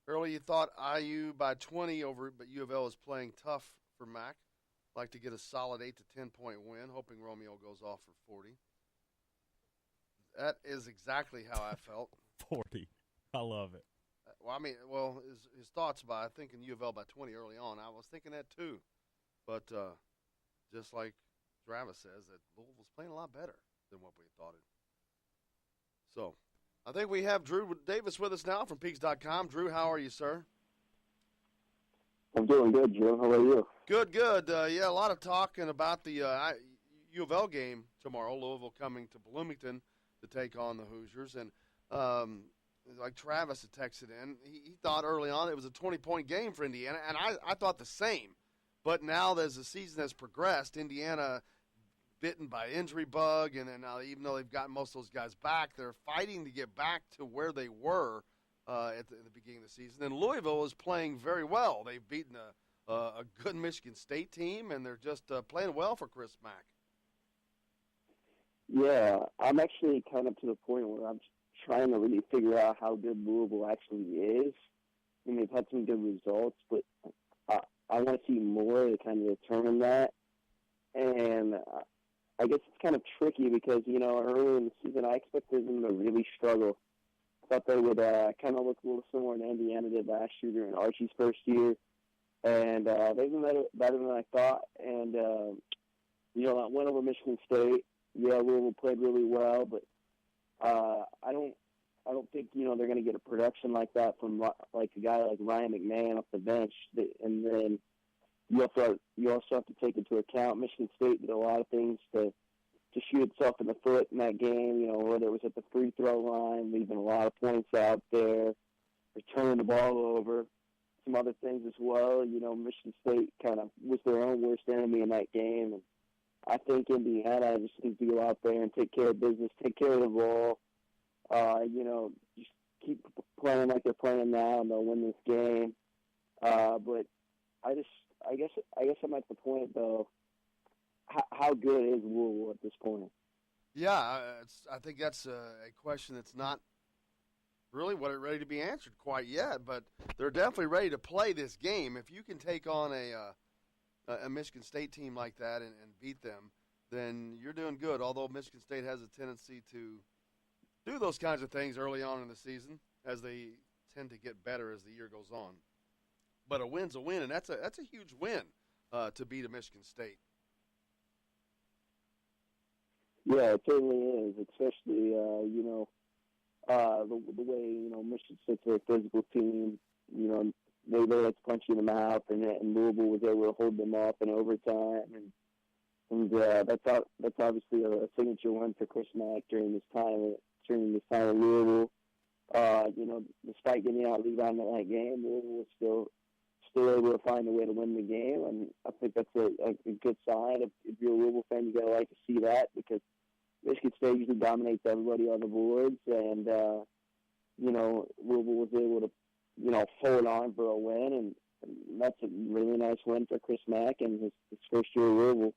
Early you thought IU by 20 over, but U of L is playing tough for Mac. Like to get a solid 8 to 10-point win, hoping Romeo goes off for 40. That is exactly how I felt.
40. I love it.
Well, his thoughts by thinking U of L by 20 early on, I was thinking that too. But just like Travis says, that Louisville's playing a lot better than what we thought it. So, I think we have Drew Davis with us now from Peaks.com. Drew, how are you, sir?
I'm doing good, Joe. How are you?
Good, good. Yeah, a lot of talking about the U of L game tomorrow. Louisville coming to Bloomington to take on the Hoosiers. And like Travis had texted in, he thought early on it was a 20-point game for Indiana, and I thought the same. But now as the season has progressed, Indiana bitten by injury bug, and then even though they've gotten most of those guys back, they're fighting to get back to where they were at the beginning of the season. And Louisville is playing very well. They've beaten a good Michigan State team, and they're just playing well for Chris Mack.
Yeah, I'm actually kind of to the point where I'm trying to really figure out how good Louisville actually is. I mean, they've had some good results, but I want to see more to kind of determine that. And I guess it's kind of tricky because, earlier in the season, I expected them to really struggle. I thought they would kind of look a little similar to Indiana did last year during Archie's first year. And they've been better than I thought. And, I went over Michigan State. Yeah, Louisville played really well, but I don't think they're going to get a production like that from like a guy like Ryan McMahon off the bench. And then you also have to take into account Michigan State did a lot of things to shoot itself in the foot in that game. Whether it was at the free throw line, leaving a lot of points out there, returning the ball over, some other things as well. Michigan State kind of was their own worst enemy in that game. And I think Indiana just needs to go out there and take care of business, take care of the ball. Just keep playing like they're playing now, and they'll win this game. But I guess I'm at the point though. How good is Louisville at this point?
Yeah, I think that's a question that's not really ready to be answered quite yet. But they're definitely ready to play this game. If you can take on a Michigan State team like that and beat them, then you're doing good. Although Michigan State has a tendency to do those kinds of things early on in the season, as they tend to get better as the year goes on. But a win's a win, and that's a huge win to beat a Michigan State.
Yeah, it certainly is, especially the way Michigan State's a physical team. They like to punch you in the mouth, and Louisville was able to hold them up in overtime, and that's obviously a signature win for Chris Mack during this time in Louisville. Despite getting out rebounded in that game, Louisville was still able to find a way to win the game, and I think that's a good sign. If you're a Louisville fan, you gotta like to see that, because Michigan State usually dominates everybody on the boards, and Louisville was able to hold on for a win, and that's a really nice win for Chris Mack and his first year at Louisville.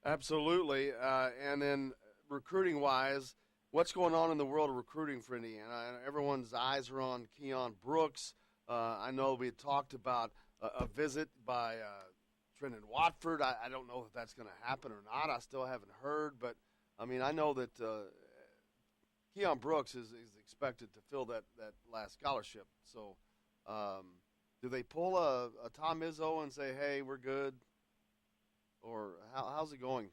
Absolutely, and then recruiting-wise, what's going on in the world of recruiting for Indiana? Everyone's eyes are on Keon Brooks. I know we had talked about a visit by Trendon Watford. I don't know if that's going to happen or not. I still haven't heard, but I know that Keon Brooks is expected to fill that last scholarship. So, do they pull a Tom Izzo and say, "Hey, we're good," or how's it going?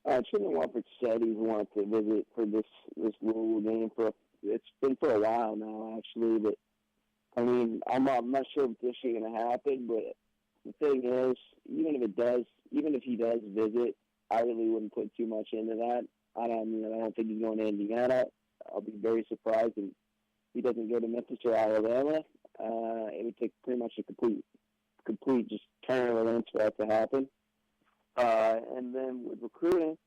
Trendon Watford said he wanted to visit for this Louisville game it's been for a while now, actually. But I'm not sure if this is going to happen. But the thing is, even if he does visit, I really wouldn't put too much into that. I don't think he's going to Indiana. I'll be very surprised if he doesn't go to Memphis or Alabama. It would take pretty much a complete just turn of events for that to happen. And then with recruiting,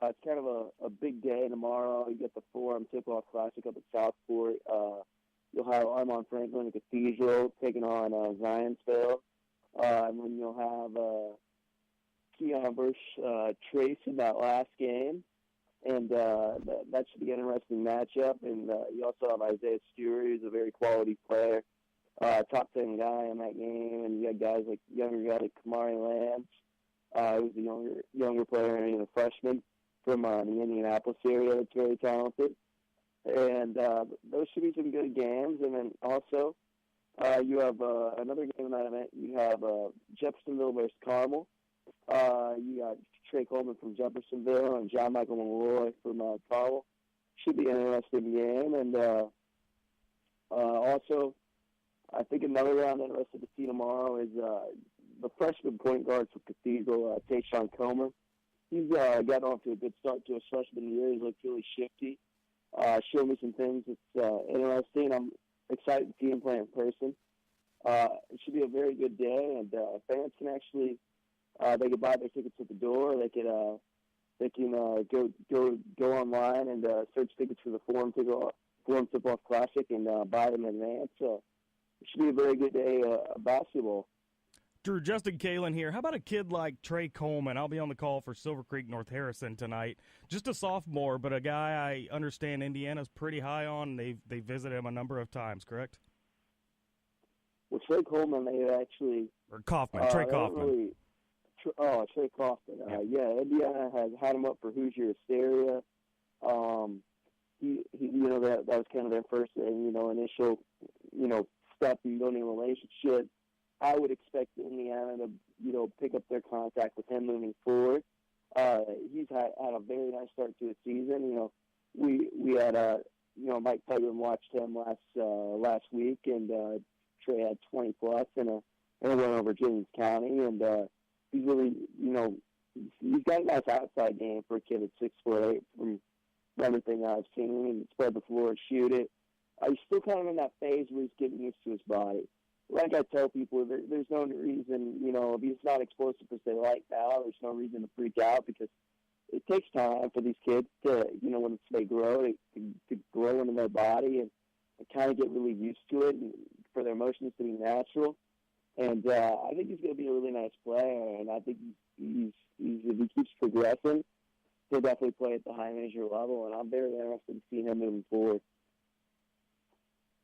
it's kind of a big day tomorrow. You get the Forum Tip-Off Classic up at Southport. You'll have Armand Franklin at Cathedral taking on Zionsville. And then you'll have Keon versus Trace in that last game. And that should be an interesting matchup. And you also have Isaiah Stewart, who's a very quality player, top 10 guy in that game. And you got younger guys like Kamari Lance, who's a younger player and a freshman from the Indianapolis area that's very talented. And those should be some good games. And then also you have another game in that event. You have Jeffersonville versus Carmel. You got Trey Coleman from Jeffersonville and John Michael Malloy from Carmel. should be an interesting game. And also, I think another round I'm interested to see tomorrow is the freshman point guard for Cathedral, Tayshawn Comer. He's gotten off to a good start to his freshman year. He's looked really shifty. Showed me some things that's interesting. I'm excited to see him play in person. It should be a very good day, and fans can actually they can buy their tickets at the door. They can go online and search tickets for the Forum Tip-Off Classic and buy them in advance. So it should be a very good day of basketball.
Drew, Justin Kalen here. How about a kid like Trey Coleman? I'll be on the call for Silver Creek North Harrison tonight. Just a sophomore, but a guy I understand Indiana's pretty high on. They visited him a number of times, correct?
Well, Trey Coleman, they actually...
Or Kaufman, Trey Kaufman.
Trey Kaufman. Yeah, Indiana has had him up for Hoosier Hysteria. He that was kind of their first, initial, step in building a relationship. I would expect Indiana to, pick up their contact with him moving forward. He's had a very nice start to his season. We had Mike Pegram watched him last week, and Trey had 20 plus in a win over James County, and he's really, he's got a nice outside game for a kid at 6'8" from everything I've seen, and spread the floor and shoot it. He's still kind of in that phase where he's getting used to his body. Like I tell people, there's no reason, if he's not explosive per se right now, there's no reason to freak out, because it takes time for these kids to, when they grow, to grow into their body and kind of get really used to it, and for their emotions to be natural. And I think he's going to be a really nice player, and I think he's if he keeps progressing, he'll definitely play at the high major level, and I'm very interested to see him moving forward.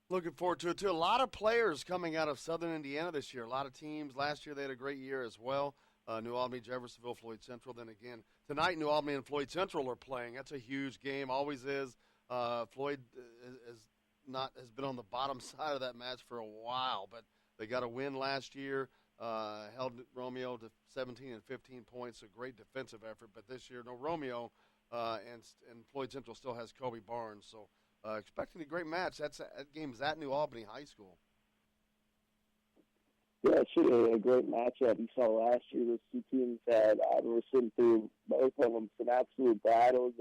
Looking forward to it, too. A lot of players coming out of Southern Indiana this year. A lot of teams. Last year they had a great year as well. New Albany, Jeffersonville, Floyd Central. Then again, tonight New Albany and Floyd Central are playing. That's a huge game. Always is. Floyd has been on the bottom side of that match for a while, but they got a win last year. Held Romeo to 17 and 15 points. A great defensive effort. But this year, no Romeo, and Floyd Central still has Kobe Barnes. So. Expecting a great match. That game is at New Albany High School.
Yeah, it should be a great matchup. You saw last year those two teams were sitting through both of them some absolute battles.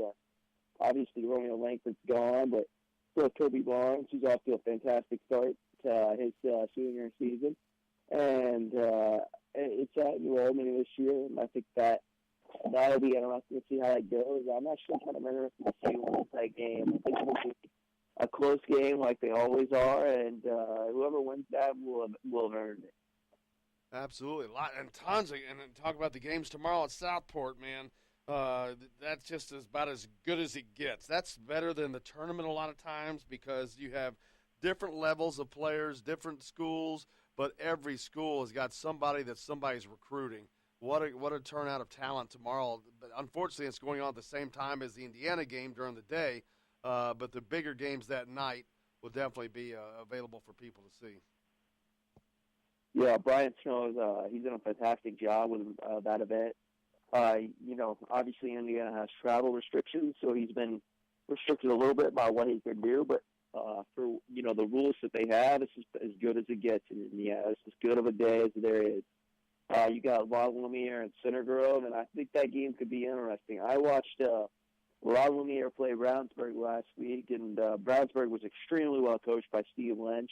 Obviously, Romeo Langford's gone, but still Kobe Barnes, who's off to a fantastic start to his senior season. And it's at New Albany this year, and I think that'll be interesting to see how that goes. I'm actually kind of interested to see who wins that game. I think it'll be a close game like they always are, and whoever wins that will have earned it.
Absolutely. A lot and tons of, and talk about the games tomorrow at Southport, man. That's just about as good as it gets. That's better than the tournament a lot of times, because you have different levels of players, different schools, but every school has got somebody that somebody's recruiting. What a turnout of talent tomorrow. But unfortunately, it's going on at the same time as the Indiana game during the day. But the bigger games that night will definitely be available for people to see.
Yeah, Brian Snow, he's done a fantastic job with that event. Obviously Indiana has travel restrictions, so he's been restricted a little bit by what he can do. But for the rules that they have, it's just as good as it gets in Indiana. It's as good of a day as there is. You got La Lumiere and Center Grove, and I think that game could be interesting. I watched La Lumiere play Brownsburg last week, and Brownsburg was extremely well coached by Steve Lynch,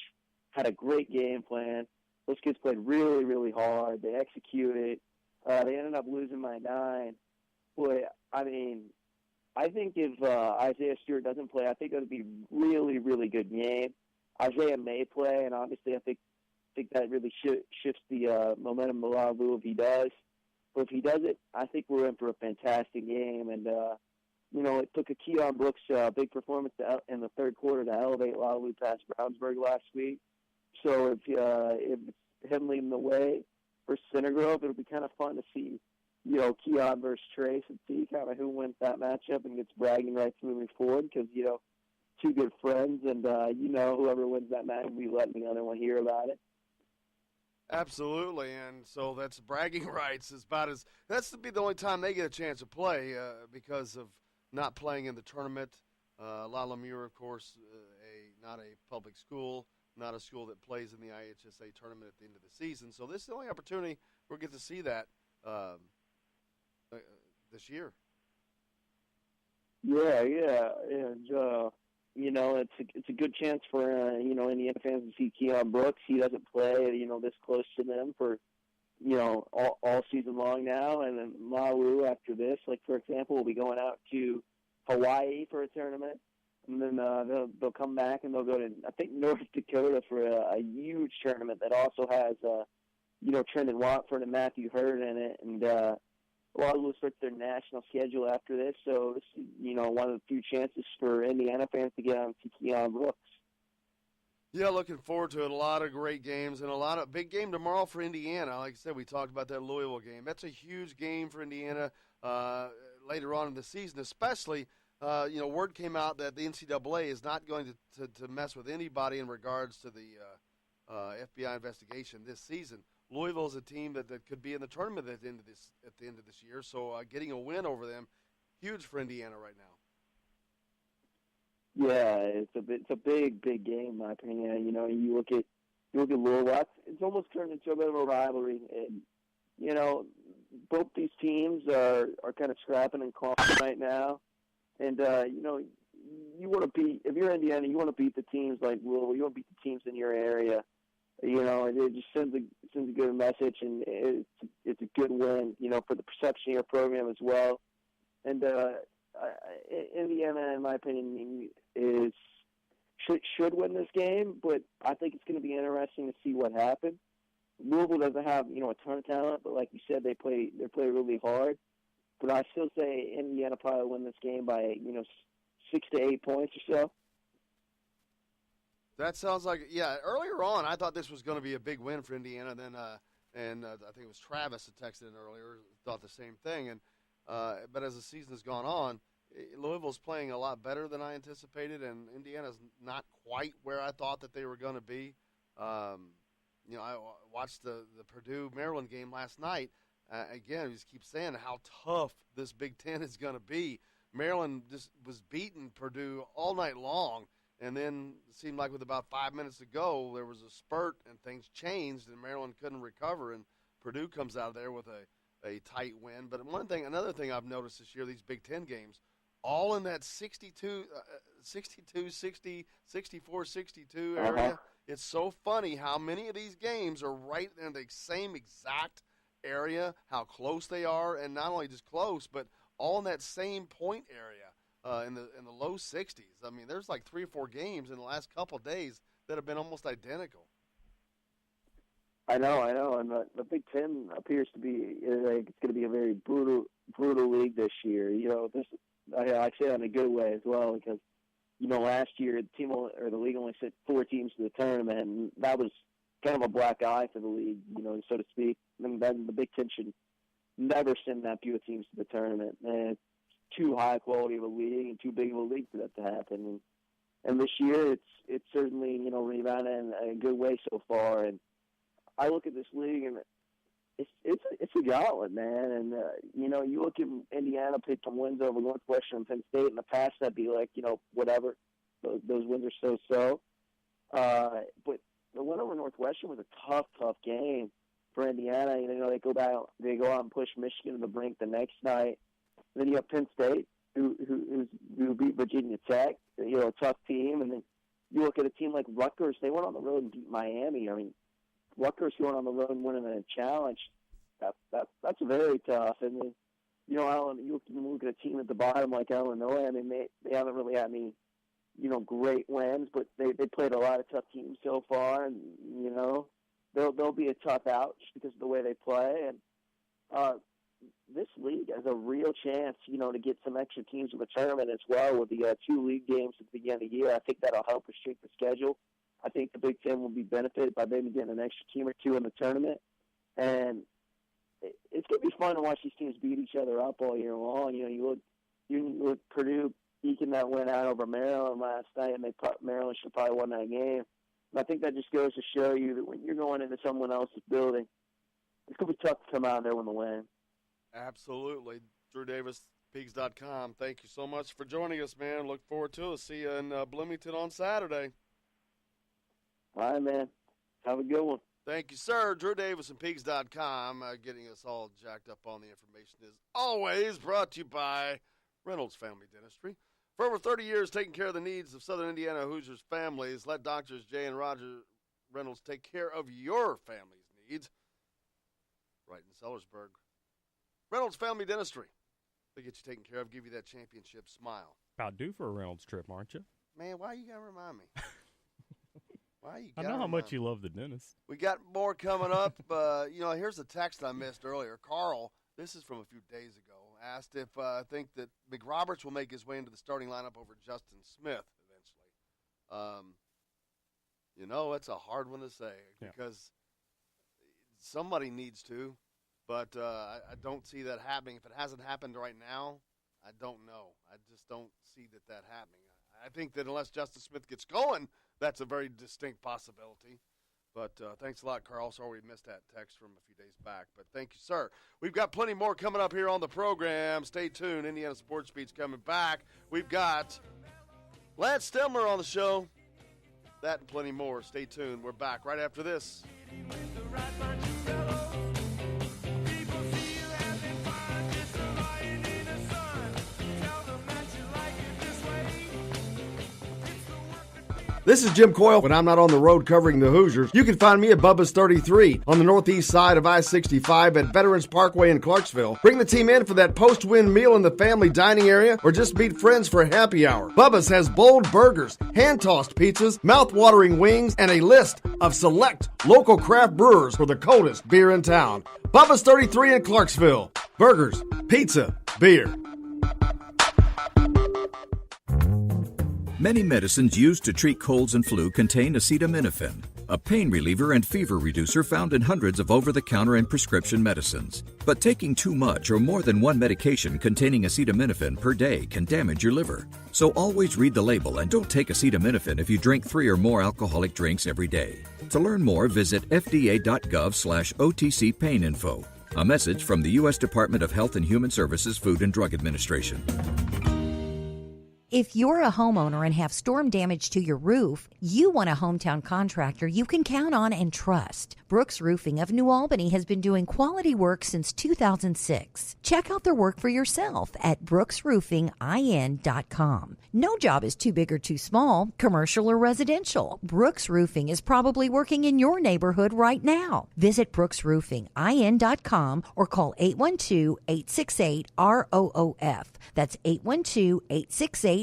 had a great game plan. Those kids played really, really hard. They executed. They ended up losing by 9. Boy, I mean, I think if Isaiah Stewart doesn't play, I think it would be a really, really good game. Isaiah may play, and obviously I think that really shifts the momentum a lot if he does. But if he does it, I think we're in for a fantastic game. And, it took a Keon Brooks big performance in the third quarter to elevate Lalou past Brownsburg last week. So if it's him leading the way for Center Grove, it'll be kind of fun to see, Keon versus Trace and see kind of who wins that matchup and gets bragging rights moving forward, because, two good friends, and, whoever wins that match will be letting the other one hear about it.
Absolutely, and so that's bragging rights. That's to be the only time they get a chance to play because of not playing in the tournament. La Lemure, of course, not a public school, not a school that plays in the IHSA tournament at the end of the season. So this is the only opportunity we'll get to see that this year.
Yeah, and it's a good chance for Indiana fans to see Keon Brooks. He doesn't play this close to them for all season long now, and then Maui after this, like for example, will be going out to Hawaii for a tournament, and then they'll come back and they'll go to I think North Dakota for a huge tournament that also has Trendon Watford and Matthew Hurd in it, and a lot of those start their national schedule after this. So this is one of the few chances for Indiana fans to get on to Keon Brooks.
Yeah, looking forward to it. A lot of great games and a lot of big game tomorrow for Indiana. Like I said, we talked about that Louisville game. That's a huge game for Indiana later on in the season, especially. Word came out that the NCAA is not going to mess with anybody in regards to the FBI investigation this season. Louisville is a team that could be in the tournament at the end of this year. So getting a win over them, huge for Indiana right now.
Yeah, it's a big game in my opinion. You look at Louisville, it's almost turned into a bit of a rivalry. And, both these teams are kind of scrapping and clawing right now. And you want to beat, if you're Indiana, you want to beat the teams like Louisville. You want to beat the teams in your area. It just sends a good message, and it's a good win. For the perception of your program as well. And Indiana, in my opinion, should win this game, but I think it's going to be interesting to see what happens. Louisville doesn't have a ton of talent, but like you said, they play really hard. But I still say Indiana probably win this game by 6 to 8 points or so.
That sounds like earlier on, I thought this was going to be a big win for Indiana. Then I think it was Travis that texted in earlier, thought the same thing. And but as the season has gone on, Louisville's playing a lot better than I anticipated, and Indiana's not quite where I thought that they were going to be. I watched the Purdue-Maryland game last night. Again, we just keep saying how tough this Big Ten is going to be. Maryland just was beating Purdue all night long, and then it seemed like with about 5 minutes to go, there was a spurt and things changed, and Maryland couldn't recover, and Purdue comes out of there with a tight win. But another thing I've noticed this year, these Big Ten games, all in that 62, 60, 64, 62 area.
Uh-huh.
It's so funny how many of these games are right in the same exact area, how close they are, and not only just close, but all in that same point area in the low 60s. I mean, there's like 3 or 4 games in the last couple of days that have been almost identical.
I know, and the Big Ten appears to be it's going to be a very brutal league this year. I say that in a good way as well, because last year the league only sent 4 teams to the tournament, and that was kind of a black eye for the league, so to speak. And then the Big Ten should never send that few teams to the tournament. And it's too high quality of a league and too big of a league for that to happen. And this year, it's certainly rebounded in a good way so far. And I look at this league, and it's a gauntlet, man. And you look at Indiana pick some wins over Northwestern and Penn State. In the past, that'd be like whatever. Those wins are so. But the win over Northwestern was a tough game for Indiana. They go out and push Michigan to the brink the next night. And then you have Penn State, who beat Virginia Tech, a tough team. And then you look at a team like Rutgers. They went on the road and beat Miami. I mean, Rutgers going on the road and winning a challenge. That's very tough. And then, you look at a team at the bottom like Illinois. I mean, they haven't really had any great wins, but they played a lot of tough teams so far, and they'll be a tough out just because of the way they play. And this league has a real chance, to get some extra teams in the tournament as well with the 2 league games at the beginning of the year. I think that'll help restrict the schedule. I think the Big Ten will be benefited by maybe getting an extra team or 2 in the tournament, and it's going to be fun to watch these teams beat each other up all year long. You look Purdue eking that win out over Maryland last night, and Maryland should probably won that game. And I think that just goes to show you that when you're going into someone else's building, it's going to be tough to come out there with a win.
Absolutely. Drew Davis Pigs.com. Thank you so much for joining us, man. Look forward to it. See you in Bloomington on Saturday.
All right, man. Have a good one.
Thank you, sir. Drew Davis and Pigs.com getting us all jacked up on the information is always brought to you by Reynolds Family Dentistry. For over 30 years, taking care of the needs of Southern Indiana Hoosiers families, let Doctors Jay and Roger Reynolds take care of your family's needs. Right in Sellersburg. Reynolds Family Dentistry. They get you taken care of, give you that championship smile.
About due for a Reynolds trip, aren't you?
Man, why you got to remind me?
I know how much you love the dentist.
We got more coming up. Here's a text I missed earlier. Carl, this is from a few days ago, asked if I think that McRoberts will make his way into the starting lineup over Justin Smith eventually. That's a hard one to say because somebody needs to, but I don't see that happening. If it hasn't happened right now, I don't know. I just don't see that happening. I think that unless Justin Smith gets going, that's a very distinct possibility. But thanks a lot, Carl. Sorry we missed that text from a few days back. But thank you, sir. We've got plenty more coming up here on the program. Stay tuned. Indiana Sports Beat's coming back. We've got Lance Stemler on the show. That and plenty more. Stay tuned. We're back right after this.
This is Jim Coyle. When I'm not on the road covering the Hoosiers, you can find me at Bubba's 33 on the northeast side of I-65 at Veterans Parkway in Clarksville. Bring the team in for that post-win meal in the family dining area or just meet friends for happy hour. Bubba's has bold burgers, hand-tossed pizzas, mouth-watering wings, and a list of select local craft brewers for the coldest beer in town. Bubba's 33 in Clarksville. Burgers, pizza, beer.
Many medicines used to treat colds and flu contain acetaminophen, a pain reliever and fever reducer found in hundreds of over-the-counter and prescription medicines. But taking too much or more than one medication containing acetaminophen per day can damage your liver. So always read the label and don't take acetaminophen if you drink 3 or more alcoholic drinks every day. To learn more, visit fda.gov/OTC pain info. A message from the U.S. Department of Health and Human Services Food and Drug Administration.
If you're a homeowner and have storm damage to your roof, you want a hometown contractor you can count on and trust. Brooks Roofing of New Albany has been doing quality work since 2006. Check out their work for yourself at brooksroofingin.com. No job is too big or too small, commercial or residential. Brooks Roofing is probably working in your neighborhood right now. Visit brooksroofingin.com or call 812-868-ROOF. That's 812-868-ROOF.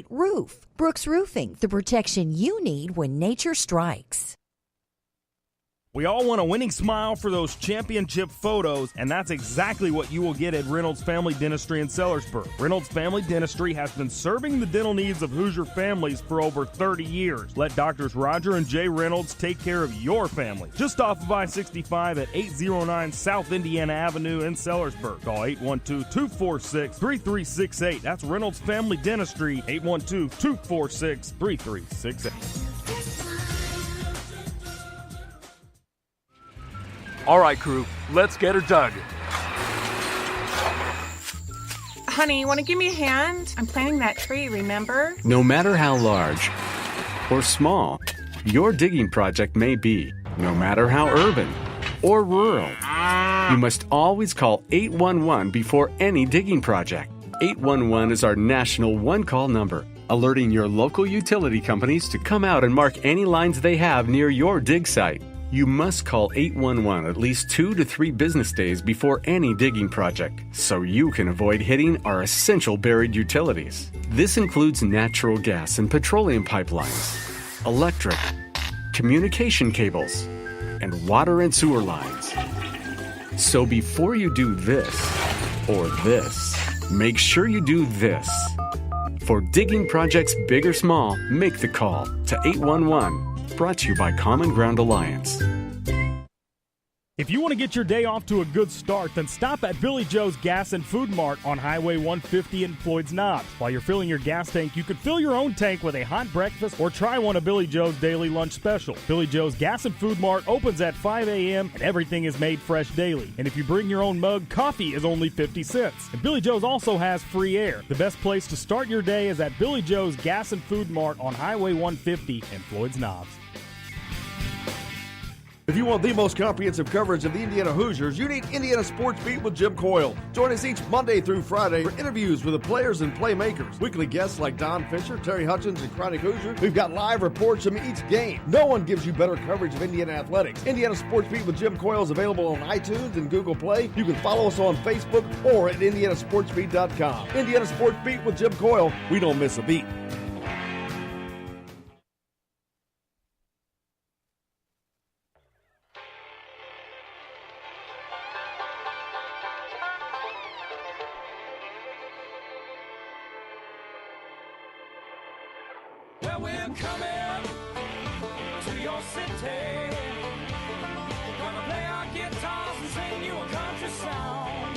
Brooks Roofing, the protection you need when nature strikes.
We all want a winning smile for those championship photos, and that's exactly what you will get at Reynolds Family Dentistry in Sellersburg. Reynolds Family Dentistry has been serving the dental needs of Hoosier families for over 30 years. Let Doctors Roger and Jay Reynolds take care of your family. Just off of I-65 at 809 South Indiana Avenue in Sellersburg. Call 812-246-3368. That's Reynolds Family Dentistry, 812-246-3368.
All right, crew, let's get her dug.
Honey, want to give me a hand? I'm planting that tree, remember?
No matter how large or small your digging project may be, no matter how urban or rural, you must always call 811 before any digging project. 811 is our national one-call number, alerting your local utility companies to come out and mark any lines they have near your dig site. You must call 811 at least 2 to 3 business days before any digging project, so you can avoid hitting our essential buried utilities. This includes natural gas and petroleum pipelines, electric, communication cables, and water and sewer lines. So before you do this or this, make sure you do this. For digging projects big or small, make the call to 811. Brought to you by Common Ground Alliance.
If you want to get your day off to a good start, then stop at Billy Joe's Gas and Food Mart on Highway 150 in Floyd's Knobs. While you're filling your gas tank, you could fill your own tank with a hot breakfast or try one of Billy Joe's daily lunch special. Billy Joe's Gas and Food Mart opens at 5 a.m. and everything is made fresh daily. And if you bring your own mug, coffee is only 50 cents. And Billy Joe's also has free air. The best place to start your day is at Billy Joe's Gas and Food Mart on Highway 150 in Floyd's Knobs.
If you want the most comprehensive coverage of the Indiana Hoosiers, you need Indiana Sports Beat with Jim Coyle. Join us each Monday through Friday for interviews with the players and playmakers. Weekly guests like Don Fisher, Terry Hutchins, and Chronic Hoosier. We've got live reports from each game. No one gives you better coverage of Indiana athletics. Indiana Sports Beat with Jim Coyle is available on iTunes and Google Play. You can follow us on Facebook or at indianasportsbeat.com. Indiana Sports Beat with Jim Coyle. We don't miss a beat.
Well, we're coming to your city. Gonna play our guitars and sing you a country song.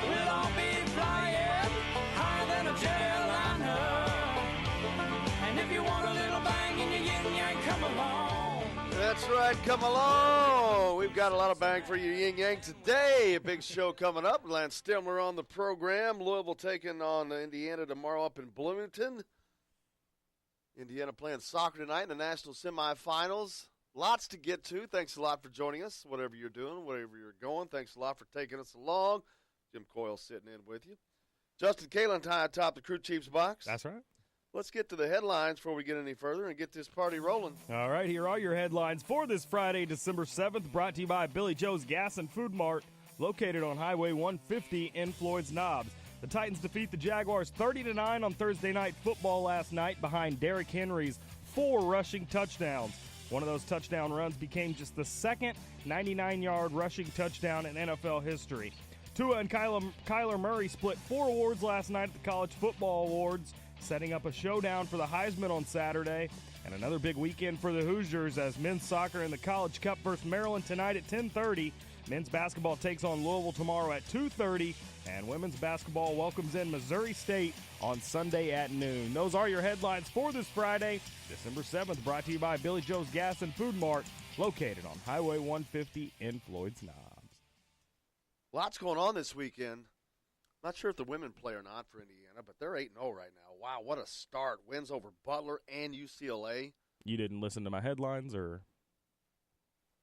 We'll all be flying higher than a jetliner. And if you want a little bang in your yin-yang, come along.
That's right, come along. We've got a lot of bang for you, Yin Yang, today. A big show coming up. Lance Stemler on the program. Louisville taking on Indiana tomorrow up in Bloomington. Indiana playing soccer tonight in the national semifinals. Lots to get to. Thanks a lot for joining us, whatever you're doing, wherever you're going. Thanks a lot for taking us along. Jim Coyle sitting in with you. Justin Kalen and I atop the Crew Chiefs box.
That's right.
Let's get to the headlines before we get any further and get this party rolling.
All right, here are your headlines for this Friday, December 7th, brought to you by Billy Joe's Gas and Food Mart, located on Highway 150 in Floyd's Knobs. The Titans defeat the Jaguars 30-9 on Thursday Night Football last night behind Derrick Henry's 4 rushing touchdowns. One of those touchdown runs became just the second 99-yard rushing touchdown in NFL history. Tua and Kyler Murray split 4 awards last night at the College Football Awards, setting up a showdown for the Heisman on Saturday. And another big weekend for the Hoosiers as men's soccer in the College Cup versus Maryland tonight at 10:30. Men's basketball takes on Louisville tomorrow at 2:30. And women's basketball welcomes in Missouri State on Sunday at noon. Those are your headlines for this Friday, December 7th, brought to you by Billy Joe's Gas and Food Mart, located on Highway 150 in Floyd's Knobs.
Lots going on this weekend. Not sure if the women play or not for Indiana, but they're 8-0 right now. Wow, what a start. Wins over Butler and UCLA.
You didn't listen to my headlines, or?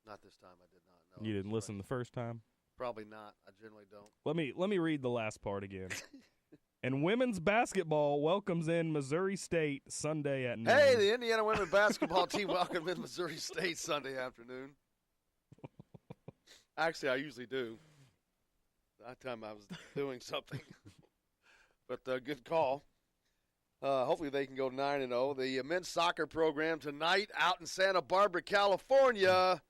Not this time, I did not. No,
You didn't listen the first time?
Probably not. I generally don't.
Let me read the last part again. And women's basketball welcomes in Missouri State Sunday at noon.
Hey, the Indiana women's basketball team welcomed in Missouri State Sunday afternoon. Actually, I usually do. That time I was doing something. But good call. Hopefully they can go 9-0. The men's soccer program tonight out in Santa Barbara, California,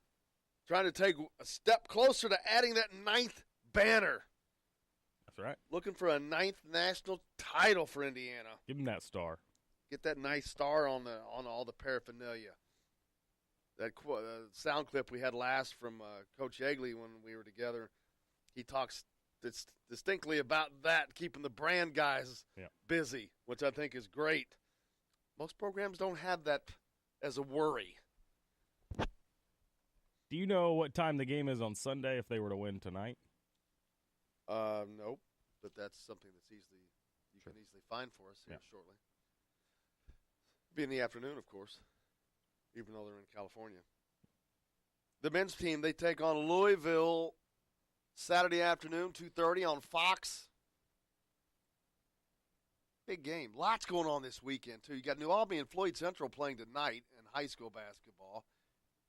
trying to take a step closer to adding that 9th banner.
That's right.
Looking for a 9th national title for Indiana.
Give them that star.
Get that nice star on all the paraphernalia. That sound clip we had last from Coach Yeagley when we were together, he talks distinctly about that, keeping the brand guys busy, which I think is great. Most programs don't have that as a worry.
Do you know what time the game is on Sunday if they were to win tonight?
Nope, but that's something that's you can easily find for us here shortly. Be in the afternoon, of course, even though they're in California. The men's team, they take on Louisville Saturday afternoon, 2:30 on Fox. Big game. Lots going on this weekend, too. You got New Albany and Floyd Central playing tonight in high school basketball.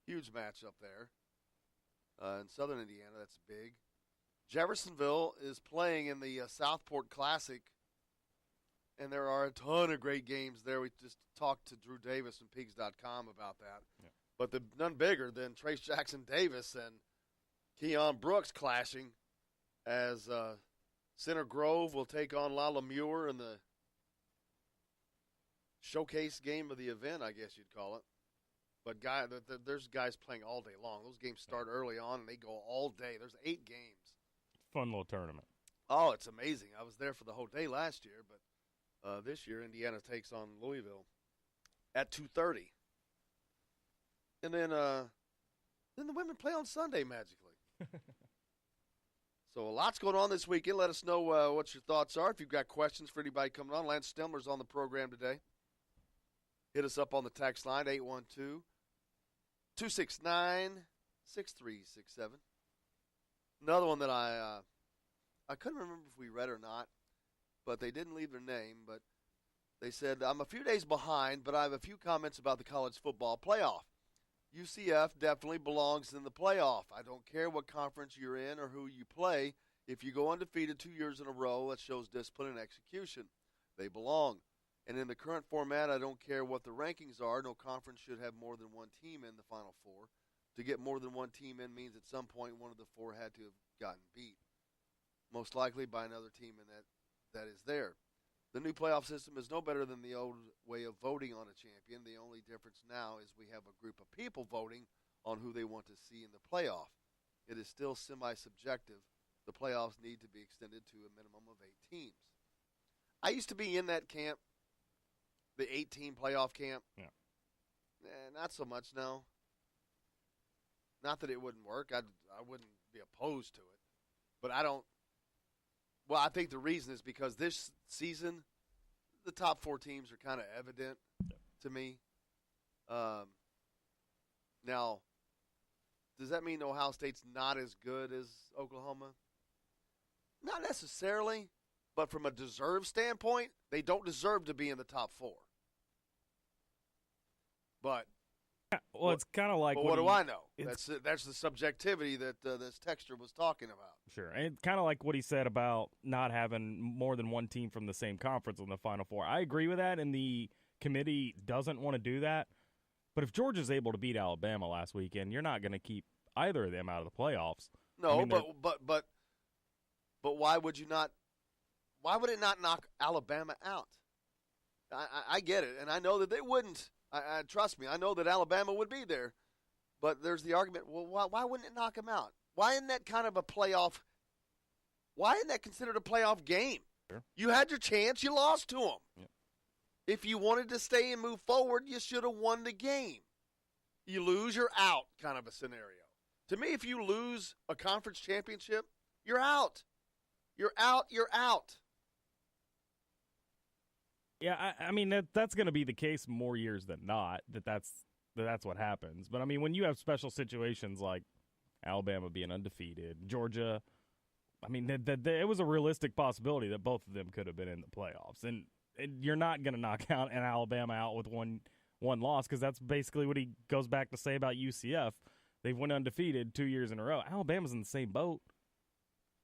Huge matchup there. In Southern Indiana, that's big. Jeffersonville is playing in the Southport Classic, and there are a ton of great games there. We just talked to Drew Davis from Pigs.com about that. Yeah. But none bigger than Trace Jackson Davis and Keon Brooks clashing as Center Grove will take on La Lemure in the showcase game of the event, I guess you'd call it. But there's guys playing all day long. Those games start early on, and they go all day. There's 8 games.
Fun little tournament.
Oh, it's amazing. I was there for the whole day last year, but this year Indiana takes on Louisville at 2:30. And then the women play on Sunday magically. So a lot's going on this weekend. Let us know what your thoughts are. If you've got questions for anybody coming on, Lance Stemler's on the program today. Hit us up on the text line, 812-269-6367. Another one that I couldn't remember if we read or not, but they didn't leave their name. But they said, I'm a few days behind, but I have a few comments about the college football playoff. UCF definitely belongs in the playoff. I don't care what conference you're in or who you play. If you go undefeated 2 years in a row, that shows discipline and execution. They belong. And in the current format, I don't care what the rankings are. No conference should have more than one team in the Final Four. To get more than one team in means at some point one of the 4 had to have gotten beat, most likely by another team in that is there. The new playoff system is no better than the old way of voting on a champion. The only difference now is we have a group of people voting on who they want to see in the playoff. It is still semi-subjective. The playoffs need to be extended to a minimum of 8 teams. I used to be in that camp, the 8-team playoff camp.
Yeah.
Not so much now. Not that it wouldn't work. I wouldn't be opposed to it. But I don't. Well, I think the reason is because this season, the top 4 teams are kind of evident to me. Now, does that mean Ohio State's not as good as Oklahoma? Not necessarily, but from a deserved standpoint, they don't deserve to be in the top 4. But
well, it's kind of like.
What do I know? That's the subjectivity that this texter was talking about.
Sure, and kind of like what he said about not having more than one team from the same conference in the Final Four. I agree with that, and the committee doesn't want to do that. But if Georgia's able to beat Alabama last weekend, you're not going to keep either of them out of the playoffs.
No, I mean, but why would you not? Why would it not knock Alabama out? I get it, and I know that they wouldn't. I trust me. I know that Alabama would be there, but there's the argument. Well, why wouldn't it knock them out? Why isn't that kind of a playoff? Why isn't that considered a playoff game?
Sure.
You had your chance. You lost to them.
Yep.
If you wanted to stay and move forward, you should have won the game. You lose, you're out kind of a scenario. To me, if you lose a conference championship, you're out. You're out. You're out.
Yeah, I mean, that's going to be the case more years than not, that's what happens. But, I mean, when you have special situations like Alabama being undefeated, Georgia, I mean, it was a realistic possibility that both of them could have been in the playoffs. And you're not going to knock out an Alabama out with one loss, because that's basically what he goes back to say about UCF. They've went undefeated 2 years in a row. Alabama's in the same boat.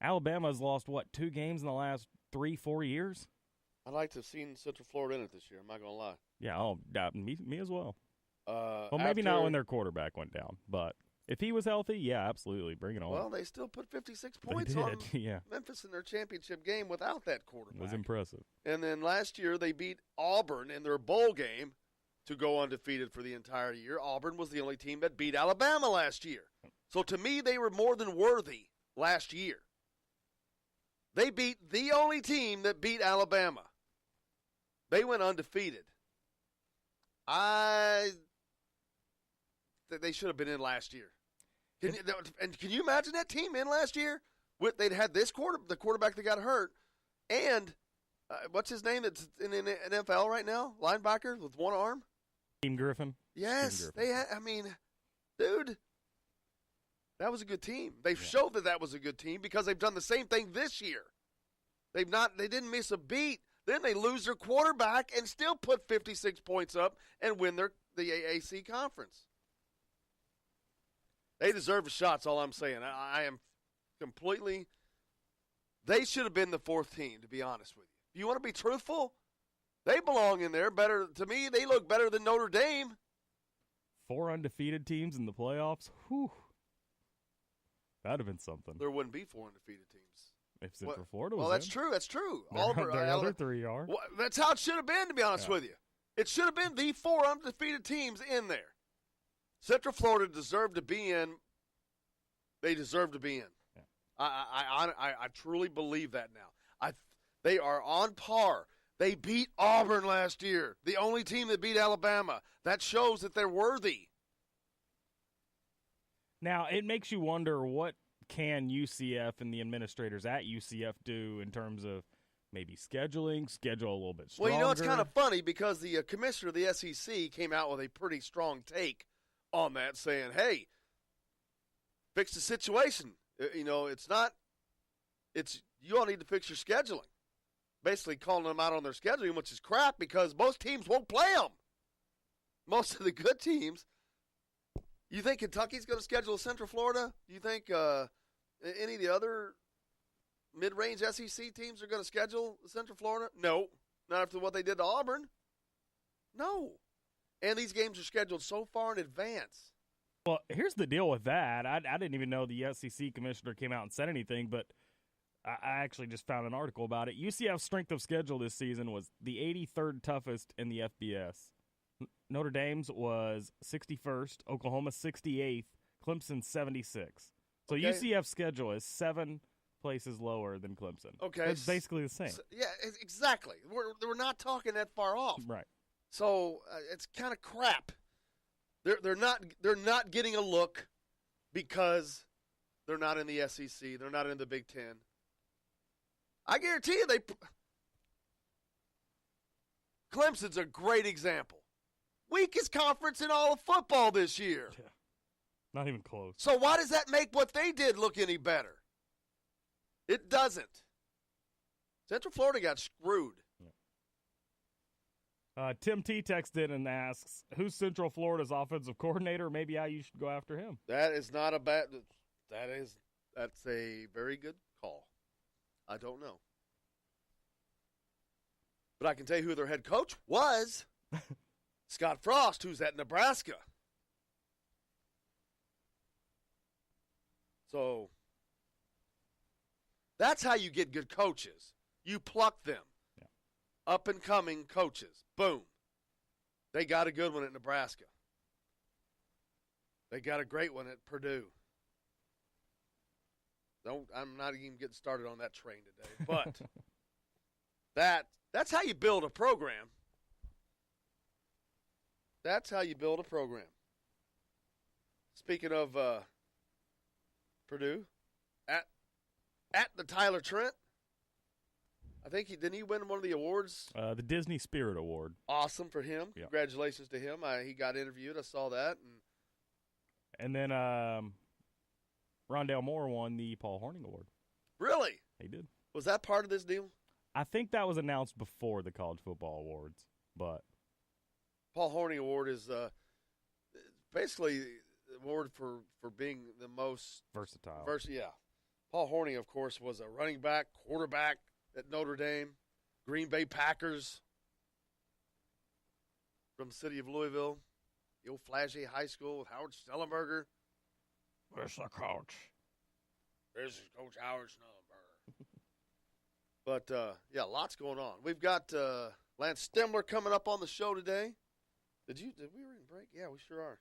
Alabama's lost, 2 games in the last 3-4 years?
I'd like to have seen Central Florida in it this year. I'm not going to lie.
Yeah, me as well. Well, maybe not when their quarterback went down, but if he was healthy, yeah, absolutely, bring it on.
Well, they still put 56 points on Memphis in their championship game without that quarterback.
It was impressive.
And then last year they beat Auburn in their bowl game to go undefeated for the entire year. Auburn was the only team that beat Alabama last year. So to me, they were more than worthy last year. They beat the only team that beat Alabama. They went undefeated. They should have been in last year. Can you imagine that team in last year? They'd had the quarterback that got hurt, and what's his name that's in the NFL right now? Linebacker with one arm?
Team Griffin.
Yes. They had, dude, that was a good team. They've showed that was a good team because they've done the same thing this year. They didn't miss a beat. Then they lose their quarterback and still put 56 points up and win the AAC conference. They deserve a shot, that's all I'm saying. I am completely – they should have been the 4th team, to be honest with you. If you want to be truthful, they belong in there better. To me, they look better than Notre Dame.
4 undefeated teams in the playoffs? Whew. That would have been something.
There wouldn't be 4 undefeated teams.
If Central Florida was
that's true. That's true.
The other 3 are.
That's how it should have been, to be honest with you. It should have been the 4 undefeated teams in there. Central Florida deserved to be in. They deserve to be in.
Yeah.
I truly believe that now. They are on par. They beat Auburn last year, the only team that beat Alabama. That shows that they're worthy.
Now, it makes you wonder, what can UCF and the administrators at UCF do in terms of maybe schedule a little bit stronger?
Well, you know, it's kind of funny because the commissioner of the SEC came out with a pretty strong take on that, saying, hey, fix the situation. You know, you all need to fix your scheduling. Basically calling them out on their scheduling, which is crap because most teams won't play them. Most of the good teams. You think Kentucky's going to schedule Central Florida? You think any of the other mid-range SEC teams are going to schedule Central Florida? No. Not after what they did to Auburn. No. And these games are scheduled so far in advance.
Well, here's the deal with that. I didn't even know the SEC commissioner came out and said anything, but I actually just found an article about it. UCF's strength of schedule this season was the 83rd toughest in the FBS. Notre Dame's was 61st, Oklahoma 68th, Clemson 76th. So
Okay.
UCF's schedule is 7 places lower than Clemson.
Okay.
It's basically the same.
Yeah, exactly. We're not talking that far off.
Right.
So it's kind of crap. They're not getting a look because they're not in the SEC. They're not in the Big Ten. I guarantee you Clemson's a great example. Weakest conference in all of football this year.
Yeah. Not even close.
So why does that make what they did look any better? It doesn't. Central Florida got screwed.
Tim T texted in and asks, who's Central Florida's offensive coordinator? Maybe you should go after him.
That's a very good call. I don't know. But I can tell you who their head coach was. Scott Frost, who's at Nebraska. So that's how you get good coaches. You pluck them.
Yeah.
Up-and-coming coaches. Boom. They got a good one at Nebraska. They got a great one at Purdue. I'm not even getting started on that train today. But that's how you build a program. That's how you build a program. Speaking of Purdue, at the Tyler Trent, I think didn't he win one of the awards?
The Disney Spirit Award.
Awesome for him.
Yeah.
Congratulations to him. He got interviewed. I saw that.
And then Rondale Moore won the Paul Hornung Award.
Really?
He did.
Was that part of this deal?
I think that was announced before the College Football Awards, but
Paul Hornung Award is basically the award for being the most
versatile.
Yeah. Paul Hornung, of course, was a running back, quarterback at Notre Dame, Green Bay Packers from the city of Louisville, the old flashy high school with Howard Stellenberger.
Where's the coach?
This is Coach Howard Stellenberger. But, yeah, lots going on. We've got Lance Stemler coming up on the show today. Did we were in break? Yeah, we sure are.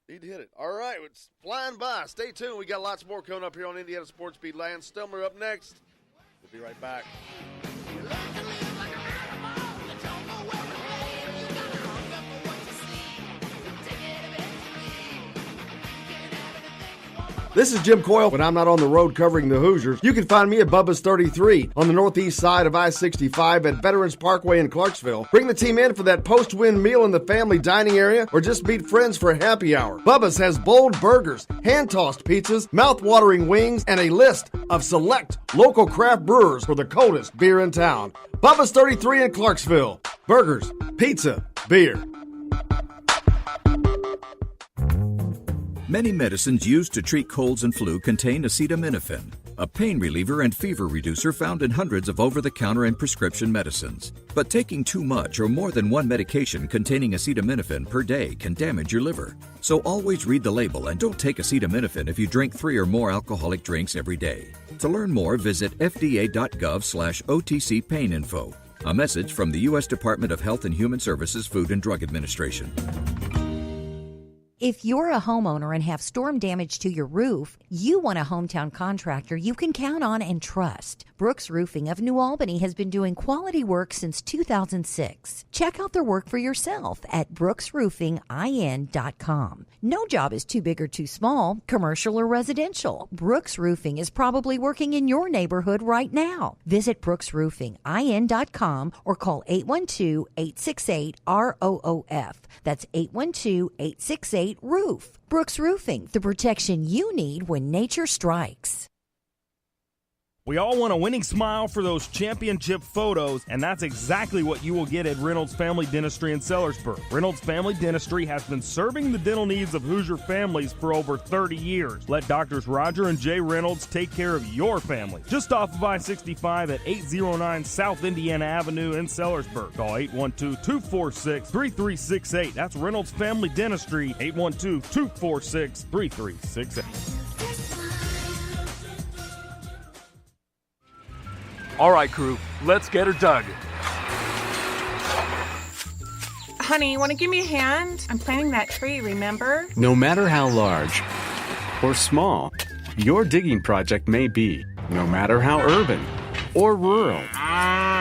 Need to hit it. All right, it's flying by. Stay tuned. We got lots more coming up here on Indiana Sports Beat. Lance Stemler up next. We'll be right back.
This is Jim Coyle. When I'm not on the road covering the Hoosiers, you can find me at Bubba's 33 on the northeast side of I-65 at Veterans Parkway in Clarksville. Bring the team in for that post-win meal in the family dining area or just meet friends for happy hour. Bubba's has bold burgers, hand-tossed pizzas, mouth-watering wings, and a list of select local craft brewers for the coldest beer in town. Bubba's 33 in Clarksville. Burgers, pizza, beer.
Many medicines used to treat colds and flu contain acetaminophen, a pain reliever and fever reducer found in hundreds of over-the-counter and prescription medicines. But taking too much or more than one medication containing acetaminophen per day can damage your liver. So always read the label and don't take acetaminophen if you drink 3 or more alcoholic drinks every day. To learn more, visit fda.gov/OTC pain info. A message from the U.S. Department of Health and Human Services Food and Drug Administration.
If you're a homeowner and have storm damage to your roof, you want a hometown contractor you can count on and trust. Brooks Roofing of New Albany has been doing quality work since 2006. Check out their work for yourself at brooksroofingin.com. No job is too big or too small, commercial or residential. Brooks Roofing is probably working in your neighborhood right now. Visit brooksroofingin.com or call 812-868-ROOF. That's 812-868-ROOF. Brooks Roofing, the protection you need when nature strikes.
We all want a winning smile for those championship photos, and that's exactly what you will get at Reynolds Family Dentistry in Sellersburg. Reynolds Family Dentistry has been serving the dental needs of Hoosier families for over 30 years. Let Doctors Roger and Jay Reynolds take care of your family. Just off of I-65 at 809 South Indiana Avenue in Sellersburg. Call 812-246-3368. That's Reynolds Family Dentistry, 812-246-3368.
All right, crew, let's get her dug.
Honey, want to give me a hand? I'm planting that tree, remember?
No matter how large or small your digging project may be, no matter how urban or rural,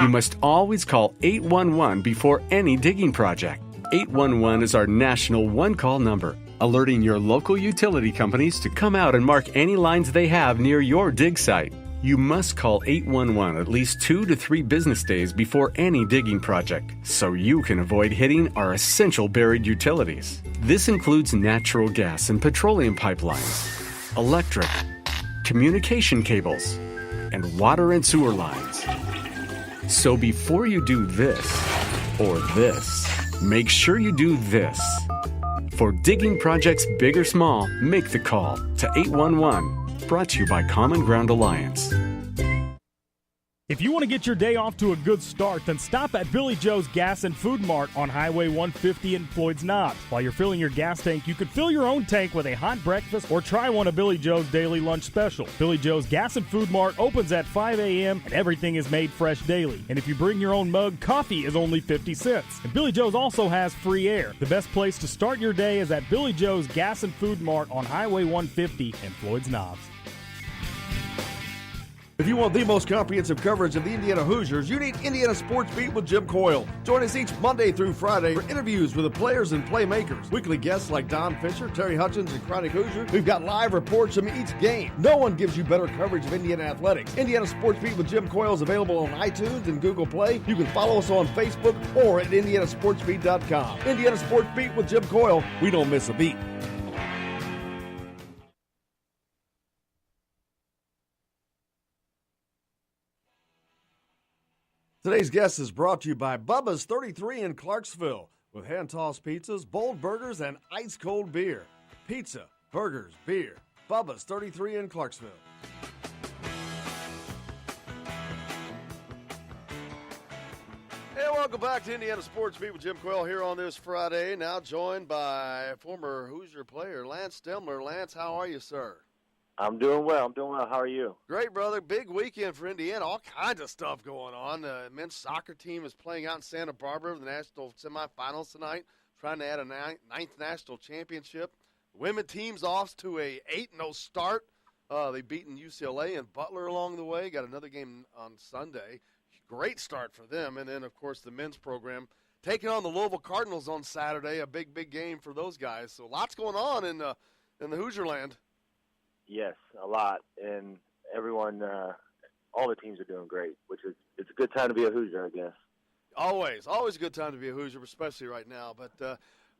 you must always call 811 before any digging project. 811 is our national one-call number, alerting your local utility companies to come out and mark any lines they have near your dig site. You must call 811 at least 2 to 3 business days before any digging project, so you can avoid hitting our essential buried utilities. This includes natural gas and petroleum pipelines, electric, communication cables, and water and sewer lines. So before you do this or this, make sure you do this. For digging projects big or small, make the call to 811. Brought to you by Common Ground Alliance.
If you want to get your day off to a good start, then stop at Billy Joe's Gas and Food Mart on Highway 150 in Floyd's Knobs. While you're filling your gas tank, you could fill your own tank with a hot breakfast or try one of Billy Joe's daily lunch special. Billy Joe's Gas and Food Mart opens at 5 a.m. and everything is made fresh daily. And if you bring your own mug, coffee is only 50 cents. And Billy Joe's also has free air. The best place to start your day is at Billy Joe's Gas and Food Mart on Highway 150 in Floyd's Knobs.
If you want the most comprehensive coverage of the Indiana Hoosiers, you need Indiana Sports Beat with Jim Coyle. Join us each Monday through Friday for interviews with the players and playmakers. Weekly guests like Don Fisher, Terry Hutchins, and Chronic Hoosier. We've got live reports from each game. No one gives you better coverage of Indiana athletics. Indiana Sports Beat with Jim Coyle is available on iTunes and Google Play. You can follow us on Facebook or at indianasportsbeat.com. Indiana Sports Beat with Jim Coyle. We don't miss a beat. Today's guest is brought to you by Bubba's 33 in Clarksville with hand-tossed pizzas, bold burgers, and ice-cold beer. Pizza, burgers, beer. Bubba's 33 in Clarksville.
Hey, welcome back to Indiana Sports Beat with Jim Coyle here on this Friday. Now joined by former Hoosier player Lance Stemler. Lance, how are you, sir?
I'm doing well. How are you?
Great, brother. Big weekend for Indiana. All kinds of stuff going on. The men's soccer team is playing out in Santa Barbara for the national semifinals tonight, trying to add a ninth national championship. The women's team's off to a 8-0 start. They've beaten UCLA and Butler along the way. Got another game on Sunday. Great start for them. And then, of course, the men's program taking on the Louisville Cardinals on Saturday. A big, big game for those guys. So lots going on in the Hoosier land.
Yes, a lot, and everyone, all the teams are doing great, it's a good time to be a Hoosier, I guess.
Always a good time to be a Hoosier, especially right now. But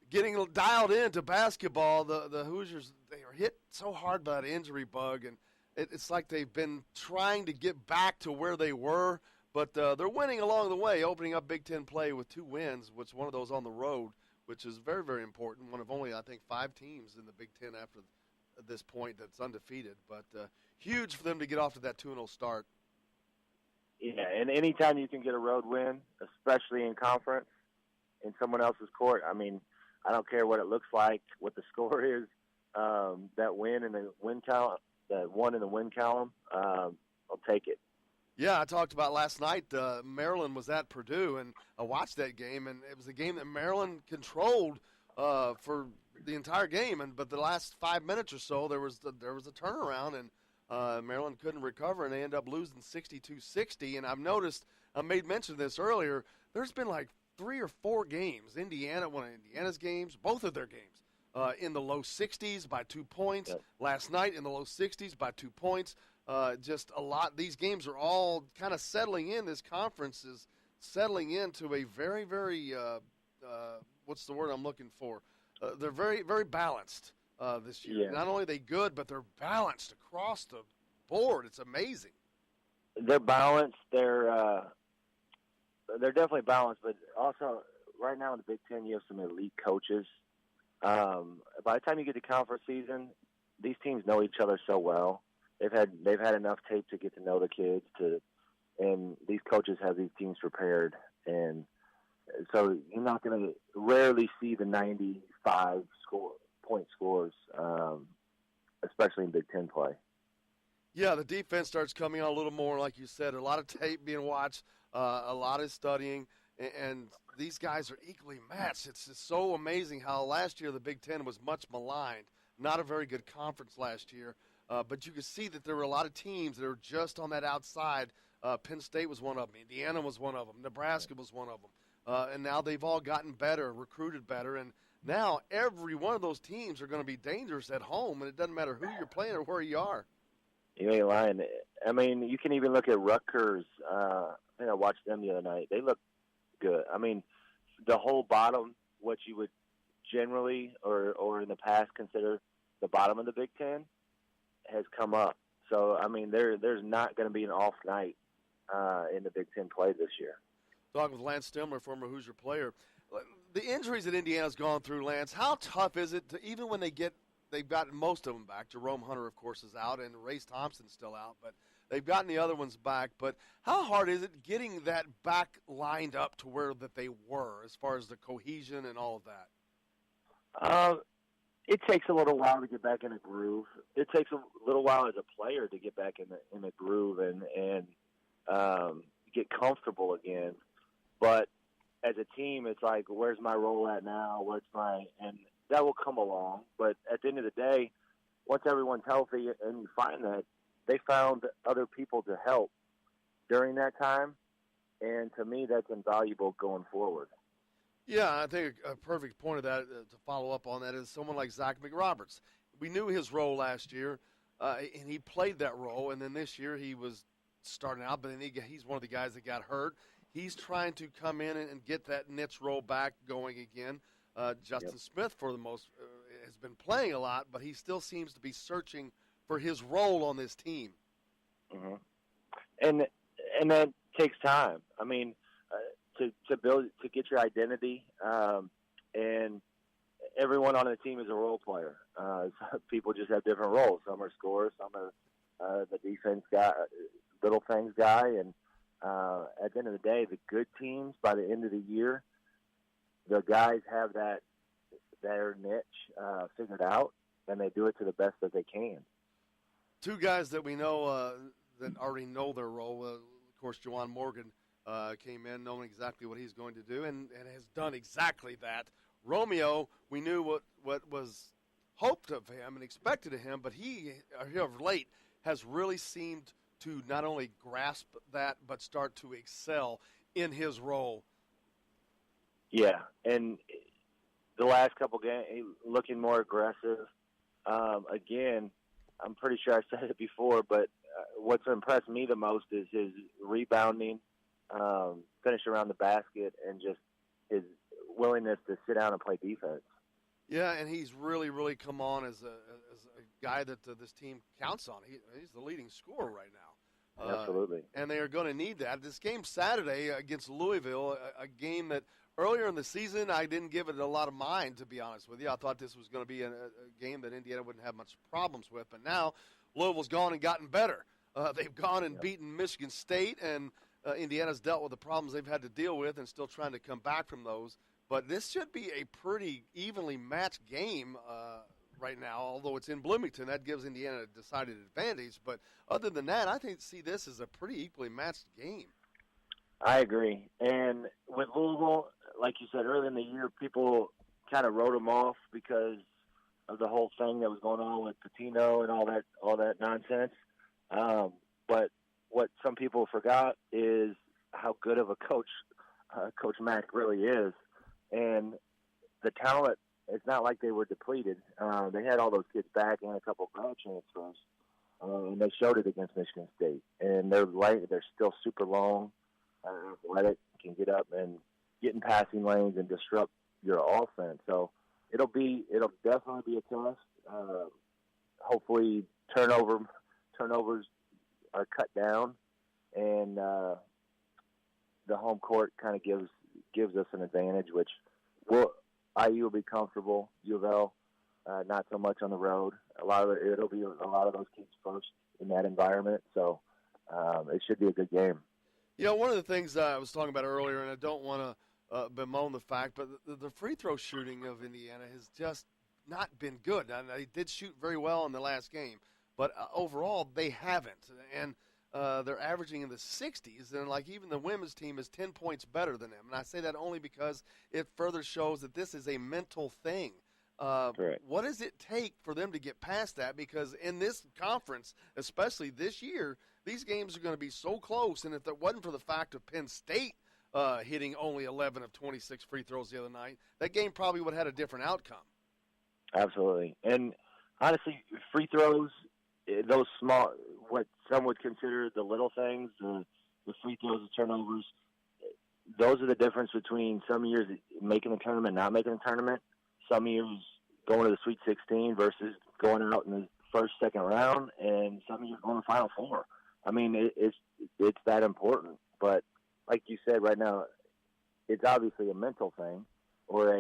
getting dialed into basketball, the Hoosiers, they are hit so hard by that injury bug, and it's like they've been trying to get back to where they were, but they're winning along the way, opening up Big Ten play with 2 wins, which one of those on the road, which is very, very important. One of only, I think, 5 teams in the Big Ten after at this point that's undefeated, but huge for them to get off to that 2-0 start.
Yeah, and anytime you can get a road win, especially in conference, in someone else's court, I mean, I don't care what it looks like, what the score is, that win in the win column, that one in the win column, I'll take it.
Yeah, I talked about last night, Maryland was at Purdue, and I watched that game, and it was a game that Maryland controlled for the entire game, but the last 5 minutes or so, there was a turnaround, and Maryland couldn't recover, and they ended up losing 62-60. And I've noticed, I made mention of this earlier, there's been like 3 or 4 games. One of Indiana's games, both of their games, in the low 60s by 2 points.
Yep.
Last night in the low 60s by 2 points. Just a lot. These games are all kind of settling in. This conference is settling into a very, very what's the word I'm looking for? They're very, very balanced this year.
Yeah.
Not only are they good, but they're balanced across the board. It's amazing.
They're balanced. They're definitely balanced, but also right now in the Big Ten, you have some elite coaches. By the time you get to conference season, these teams know each other so well. They've had enough tape to get to know the kids, and these coaches have these teams prepared, and so you're not going to rarely see the 95 point scores, especially in Big Ten play.
Yeah, the defense starts coming on a little more, like you said. A lot of tape being watched, a lot of studying, and these guys are equally matched. It's just so amazing how last year the Big Ten was much maligned. Not a very good conference last year, but you could see that there were a lot of teams that were just on that outside. Penn State was one of them. Indiana was one of them. Nebraska was one of them. And now they've all gotten better, recruited better, and now every one of those teams are going to be dangerous at home, and it doesn't matter who you're playing or where you are.
You ain't lying. I mean, you can even look at Rutgers. I think I watched them the other night. They look good. I mean, the whole bottom, what you would generally or in the past consider the bottom of the Big Ten, has come up. So, I mean, there's not going to be an off night in the Big Ten play this year.
Talking with Lance Stemler, former Hoosier player. The injuries that Indiana's gone through, Lance, how tough is it to, even when they've gotten most of them back. Jerome Hunter, of course, is out, and Race Thompson's still out, but they've gotten the other ones back. But how hard is it getting that back lined up to where that they were as far as the cohesion and all of that?
It takes a little while to get back in a groove. It takes a little while as a player to get back in the groove and get comfortable again. But as a team, it's like, where's my role at now? And that will come along. But at the end of the day, once everyone's healthy and you find that, they found other people to help during that time. And to me, that's invaluable going forward.
Yeah, I think a perfect point of that to follow up on that is someone like Zach McRoberts. We knew his role last year, and he played that role. And then this year he was starting out, but then he's one of the guys that got hurt. He's trying to come in and get that niche role back going again. Justin Smith, for the most, has been playing a lot, but he still seems to be searching for his role on this team.
Mm-hmm. And that takes time. I mean, to build, to get your identity, and everyone on the team is a role player. People just have different roles. Some are scorers, some are the defense guy, little things guy, and at the end of the day, the good teams, by the end of the year, the guys have their niche figured out, and they do it to the best that they can.
Two guys that we know that already know their role. Of course, Juwan Morgan came in knowing exactly what he's going to do and has done exactly that. Romeo, we knew what was hoped of him and expected of him, but he, of late, has really seemed to not only grasp that, but start to excel in his role.
Yeah, and the last couple games, looking more aggressive. Again, I'm pretty sure I said it before, but what's impressed me the most is his rebounding, finish around the basket, and just his willingness to sit down and play defense.
Yeah, and he's really, really come on as a guy that this team counts on. He's the leading scorer right now.
Absolutely.
And they are going to need that. This game Saturday against Louisville, a game that earlier in the season I didn't give it a lot of mind, to be honest with you. I thought this was going to be a game that Indiana wouldn't have much problems with. But now Louisville's gone and gotten better. They've gone and beaten Michigan State, and Indiana's dealt with the problems they've had to deal with and still trying to come back from those. But this should be a pretty evenly matched game right now, although it's in Bloomington. That gives Indiana a decided advantage. But other than that, I see this as a pretty equally matched game.
I agree. And with Louisville, like you said earlier in the year, people kind of wrote them off because of the whole thing that was going on with Patino and all that nonsense. But what some people forgot is how good of a coach Coach Mack really is, and the talent. It's not like they were depleted. They had all those kids back and a couple of grad transfers, and they showed it against Michigan State. And they're still super long, athletic, can get up and get in passing lanes and disrupt your offense. So it'll definitely be a test. Hopefully turnovers are cut down, and the home court kind of gives us an advantage, which IU will be comfortable. U of L, not so much on the road. It'll be a lot of those kids first in that environment. So it should be a good game.
You know, one of the things I was talking about earlier, and I don't want to bemoan the fact, but the free throw shooting of Indiana has just not been good. Now, they did shoot very well in the last game, but overall they haven't. And they're averaging in the 60s, and like even the women's team is 10 points better than them. And I say that only because it further shows that this is a mental thing.
Correct.
What does it take for them to get past that? Because in this conference, especially this year, these games are going to be so close. And if it wasn't for the fact of Penn State hitting only 11 of 26 free throws the other night, that game probably would have had a different outcome.
Absolutely. And honestly, free throws, those small, what some would consider the little things, the free throws, the turnovers, those are the difference between some years making a tournament, not making a tournament, some years going to the Sweet 16 versus going out in the first, second round, and some years going to the Final Four. I mean, it's that important. But like you said right now, it's obviously a mental thing, or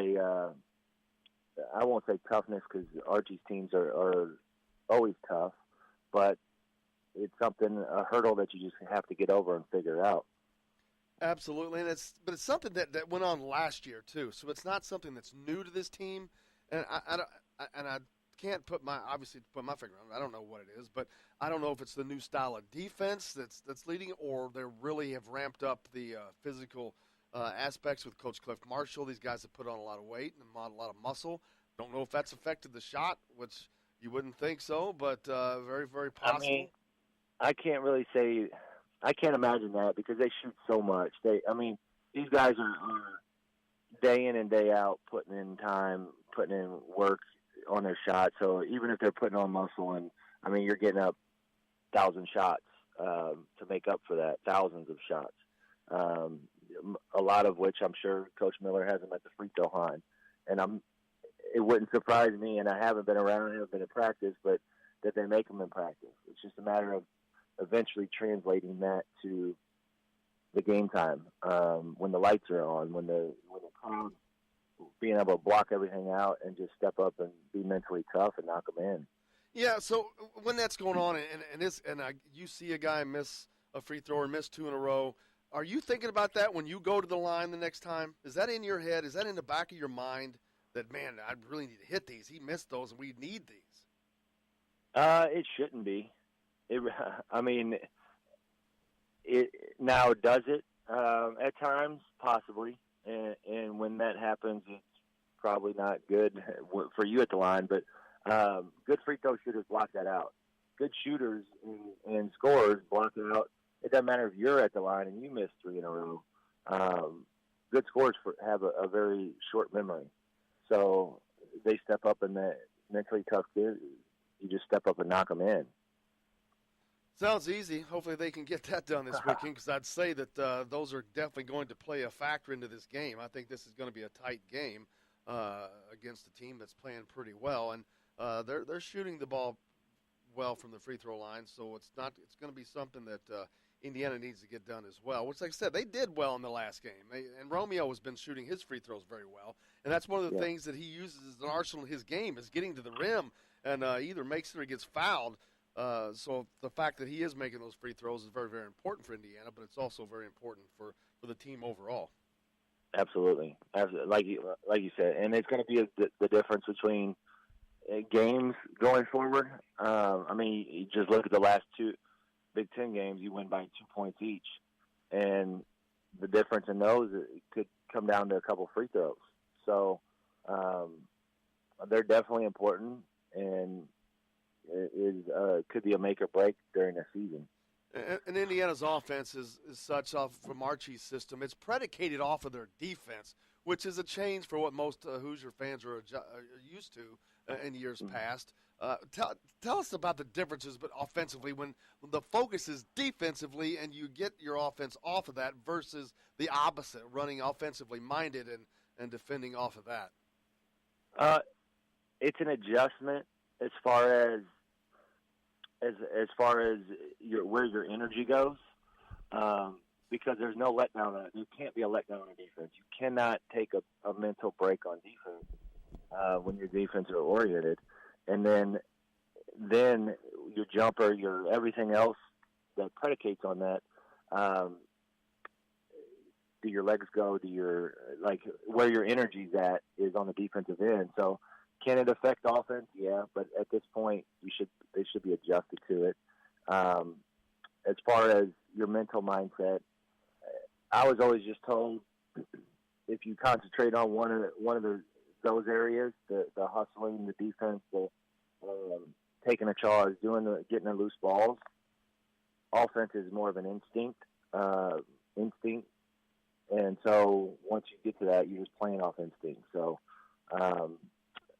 I won't say toughness because Archie's teams are always tough, but it's a hurdle that you just have to get over and figure out.
Absolutely, and it's something that went on last year too. So it's not something that's new to this team, and I can't put my finger on it. I don't know what it is, but I don't know if it's the new style of defense that's leading, or they really have ramped up the physical aspects with Coach Cliff Marshall. These guys have put on a lot of weight and a lot of muscle. Don't know if that's affected the shot, which you wouldn't think so, but very, very possible.
I mean, I can't really say. I can't imagine that because they shoot so much. These guys are day in and day out putting in time, putting in work on their shot. So even if they're putting on muscle, and you're getting up 1,000 shots to make up for that, thousands of shots. A lot of which I'm sure Coach Miller has them at the free throw line, and it wouldn't surprise me. And I haven't been around, I haven't been in practice, but that they make them in practice. It's just a matter of eventually translating that to the game time, when the lights are on, when the crowd being able to block everything out and just step up and be mentally tough and knock them in.
Yeah. So when that's going on, you see a guy miss a free throw or miss two in a row, are you thinking about that when you go to the line the next time? Is that in your head? Is that in the back of your mind that, man, I really need to hit these? He missed those, and we need these.
It shouldn't be. Now does it at times? Possibly. And when that happens, it's probably not good for you at the line. But good free throw shooters block that out. Good shooters and scorers block it out. It doesn't matter if you're at the line and you miss 3 in a row. Good scorers have a very short memory. So they step up, and that mentally tough kid, you just step up and knock them in.
Sounds easy. Hopefully they can get that done this weekend, because I'd say that those are definitely going to play a factor into this game. I think this is going to be a tight game against a team that's playing pretty well, and they're shooting the ball well from the free throw line. So it's going to be something that Indiana needs to get done as well. Which, like I said, they did well in the last game, and Romeo has been shooting his free throws very well, and that's one of the things that he uses as an arsenal in his game is getting to the rim and either makes it or gets fouled. So the fact that he is making those free throws is very, very important for Indiana, but it's also very important for the team overall.
Absolutely. Like you said, and it's going to be the difference between games going forward. You just look at the last 2 Big Ten games, you win by 2 points each, and the difference in those, it could come down to a couple free throws. So they're definitely important, and it could be a make or break during the season.
And Indiana's offense is such off from Archie's system. It's predicated off of their defense, which is a change for what most Hoosier fans are used to in years past. Tell us about the differences, but offensively, when the focus is defensively and you get your offense off of that versus the opposite, running offensively minded and defending off of that.
It's an adjustment as far as where your energy goes, because there's no letdown. There can't be a letdown on defense. You cannot take a mental break on defense when your defense are oriented, and then your jumper, your everything else that predicates on that. Do your legs go? Do your where your energy's at is on the defensive end. So can it affect offense? Yeah, but at this point, they should be adjusted to it. As far as your mental mindset, I was always just told if you concentrate on one of those areas, the hustling, the defense, the taking a charge, getting the loose balls, offense is more of an instinct. And so once you get to that, you're just playing off instinct. So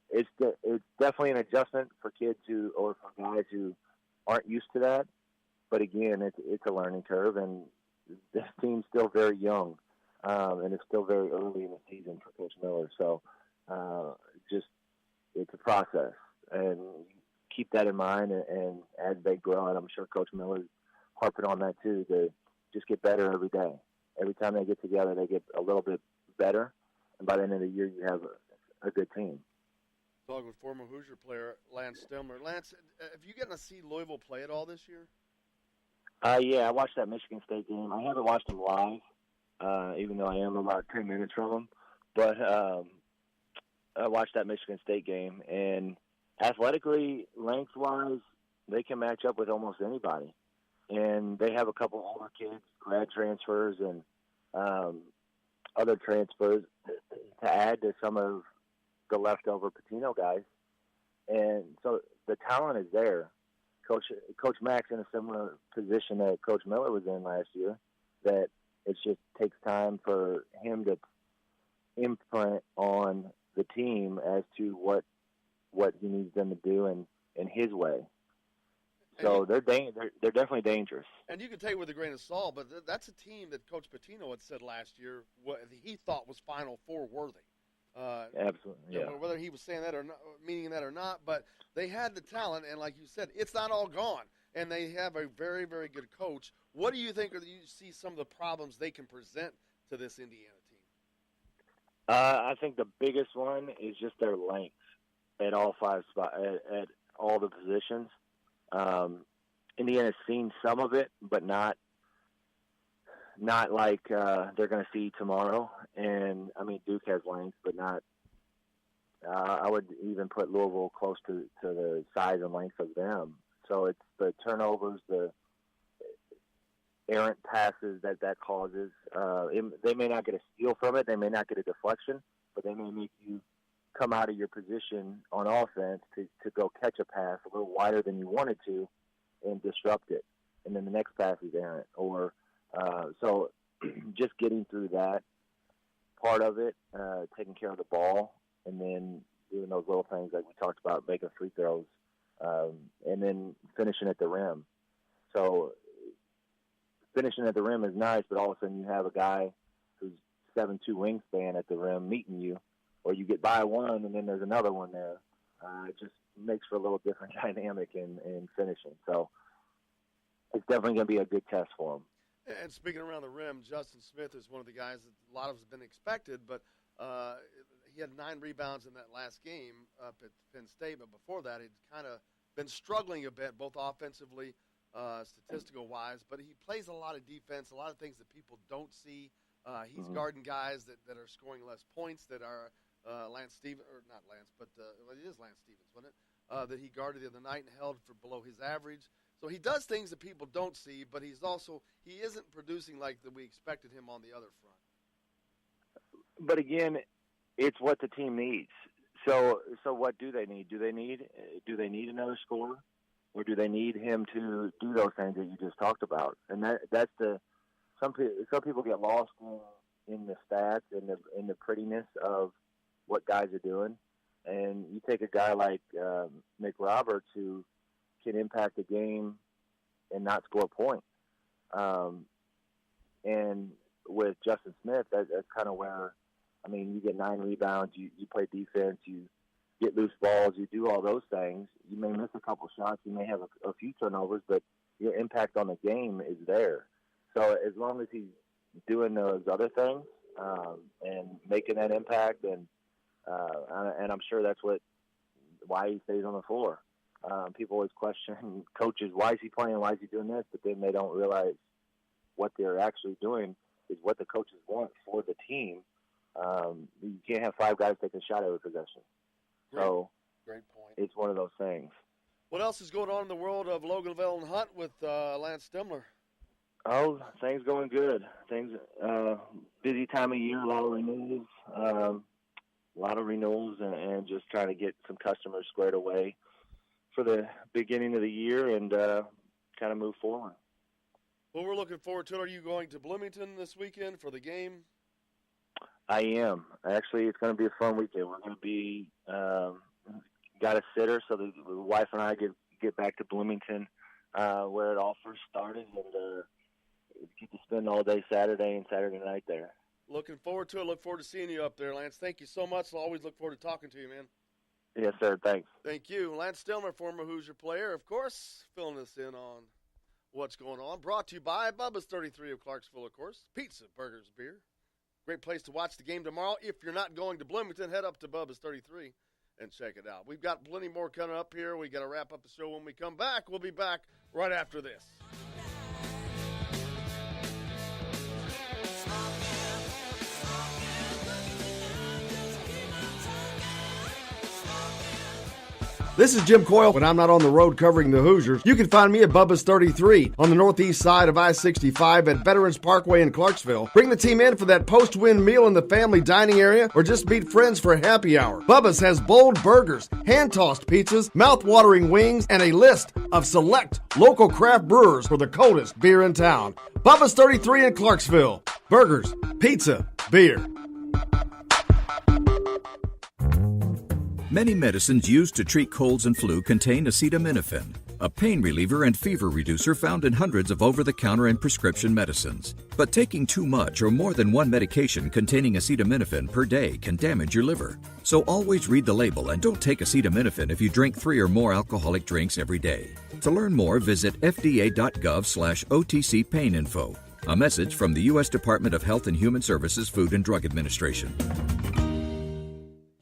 it's definitely an adjustment for kids or for guys who aren't used to that. But again, it's a learning curve, and this team's still very young, and it's still very early in the season for Coach Miller. So it's a process, and keep that in mind. And as they grow, and I'm sure Coach Miller's harping on that too, to just get better every day. Every time they get together, they get a little bit better, and by the end of the year, you have a good team.
Talking with former Hoosier player Lance Stemler. Lance, have you gotten to see Louisville play at all this year?
Yeah, I watched that Michigan State game. I haven't watched them live, even though I am about 10 minutes from them. But I watched that Michigan State game, and athletically, lengthwise, they can match up with almost anybody. And they have a couple older kids, grad transfers, and other transfers to add to some of the leftover Patino guys. And so the talent is there. Coach Mack's in a similar position that Coach Miller was in last year, that it just takes time for him to imprint on the team as to what he needs them to do in his way. So they're definitely dangerous.
And you can take it with a grain of salt, but that's a team that Coach Patino had said last year what he thought was Final Four worthy.
Absolutely, yeah.
Whether he was saying that or not, meaning that or not, but they had the talent, and like you said, it's not all gone. And they have a very, very good coach. What do you think, or do you see some of the problems they can present to this Indiana team?
I think the biggest one is just their length at all five spots, at all the positions. Indiana's seen some of it, but not like they're going to see tomorrow. And I mean, Duke has length, but not. I would even put Louisville close to the size and length of them. So it's the turnovers, the errant passes that causes. They may not get a steal from it, they may not get a deflection, but they may make you come out of your position on offense to go catch a pass a little wider than you wanted to and disrupt it. And then the next pass is errant. Or so just getting through that part of it, taking care of the ball, and then doing those little things like we talked about, making free throws, and then finishing at the rim. So finishing at the rim is nice, but all of a sudden you have a guy who's 7'2" wingspan at the rim meeting you, or you get by one and then there's another one there. It just makes for a little different dynamic in finishing. So it's definitely going to be a good test for him.
And speaking around the rim, Justin Smith is one of the guys that a lot of us have been expected, but he had 9 rebounds in that last game up at Penn State. But before that, he'd kind of been struggling a bit, both offensively, statistical-wise. But he plays a lot of defense, a lot of things that people don't see. He's guarding guys that are scoring less points, that are Lance Stevens, or not Lance, but it is Lance Stevens, wasn't it? That he guarded the other night and held for below his average. So he does things that people don't see, but he isn't producing like that we expected him on the other front.
But again, it's what the team needs. So what do they need? Do they need another scorer, or do they need him to do those things that you just talked about? And that's some people get lost in the stats and in the prettiness of what guys are doing. And you take a guy like Nick Roberts, who can impact the game and not score a point. And with Justin Smith, that's kind of where, I mean, you get 9 rebounds, you play defense, you get loose balls, you do all those things. You may miss a couple shots, you may have a few turnovers, but your impact on the game is there. So as long as he's doing those other things and making that impact, and I'm sure that's why he stays on the floor. People always question coaches, why is he playing, why is he doing this? But then they don't realize what they're actually doing is what the coaches want for the team. You can't have 5 guys taking a shot every possession. So
great point.
It's one of those things.
What else is going on in the world of Loganville and Hunt with Lance Stemler?
Oh, things going good. Busy time of year, a lot of renewals, and just trying to get some customers squared away for the beginning of the year and kind of move forward.
Well, we're looking forward to it. Are you going to Bloomington this weekend for the game?
I am. Actually, it's going to be a fun weekend. We're going to be got a sitter, so the wife and I get back to Bloomington where it all first started, and get to spend all day Saturday and Saturday night there.
Looking forward to it. Look forward to seeing you up there, Lance. Thank you so much. I'll always look forward to talking to you, man.
Yes, sir. Thanks.
Thank you. Lance Stemler, former Hoosier player, of course, filling us in on what's going on. Brought to you by Bubba's 33 of Clarksville, of course. Pizza, burgers, beer. Great place to watch the game tomorrow. If you're not going to Bloomington, head up to Bubba's 33 and check it out. We've got plenty more coming up here. We got to wrap up the show when we come back. We'll be back right after this.
This is Jim Coyle. When I'm not on the road covering the Hoosiers, you can find me at Bubba's 33 on the northeast side of I-65 at Veterans Parkway in Clarksville. Bring the team in for that post-win meal in the family dining area, or just meet friends for happy hour. Bubba's has bold burgers, hand-tossed pizzas, mouth-watering wings, and a list of select local craft brewers for the coldest beer in town. Bubba's 33 in Clarksville. Burgers, pizza, beer.
Many medicines used to treat colds and flu contain acetaminophen, a pain reliever and fever reducer found in hundreds of over-the-counter and prescription medicines. But taking too much or more than one medication containing acetaminophen per day can damage your liver. So always read the label and don't take acetaminophen if you drink 3 or more alcoholic drinks every day. To learn more, visit fda.gov/OTC pain info. A message from the U.S. Department of Health and Human Services Food and Drug Administration.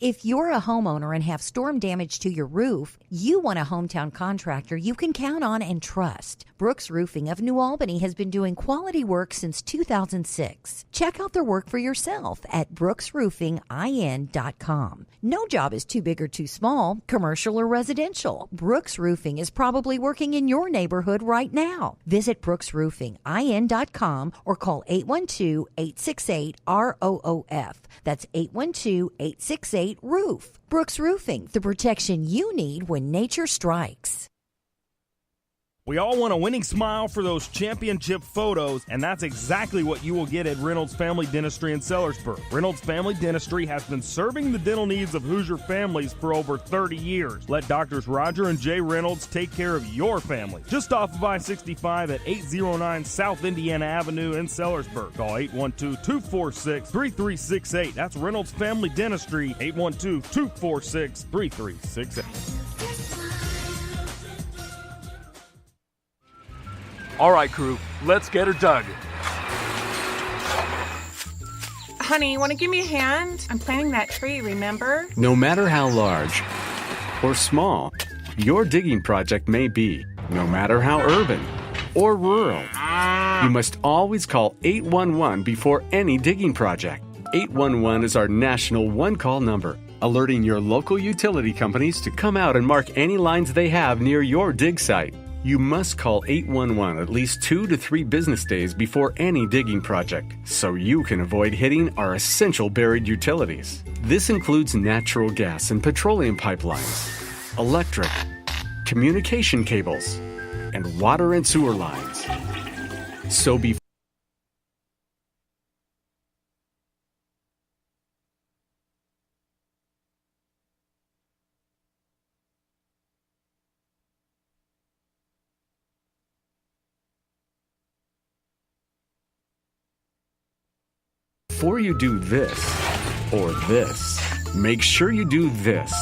If you're a homeowner and have storm damage to your roof, you want a hometown contractor you can count on and trust. Brooks Roofing of New Albany has been doing quality work since 2006. Check out their work for yourself at brooksroofingin.com. No job is too big or too small, commercial or residential. Brooks Roofing is probably working in your neighborhood right now. Visit brooksroofingin.com or call 812-868-ROOF. That's 812-868-ROOF. Brooks Roofing, the protection you need when nature strikes.
We all want a winning smile for those championship photos, and that's exactly what you will get at Reynolds Family Dentistry in Sellersburg. Reynolds Family Dentistry has been serving the dental needs of Hoosier families for over 30 years. Let Doctors Roger and Jay Reynolds take care of your family. Just off of I-65 at 809 South Indiana Avenue in Sellersburg. Call 812-246-3368. That's Reynolds Family Dentistry, 812-246-3368.
All right, crew, let's get her dug.
Honey, want to give me a hand? I'm planting that tree, remember?
No matter how large or small your digging project may be, no matter how urban or rural, you must always call 811 before any digging project. 811 is our national one-call number, alerting your local utility companies to come out and mark any lines they have near your dig site. You must call 811 at least 2 to 3 business days before any digging project, so you can avoid hitting our essential buried utilities. This includes natural gas and petroleum pipelines, electric, communication cables, and water and sewer lines. So before you do this or this, make sure you do this.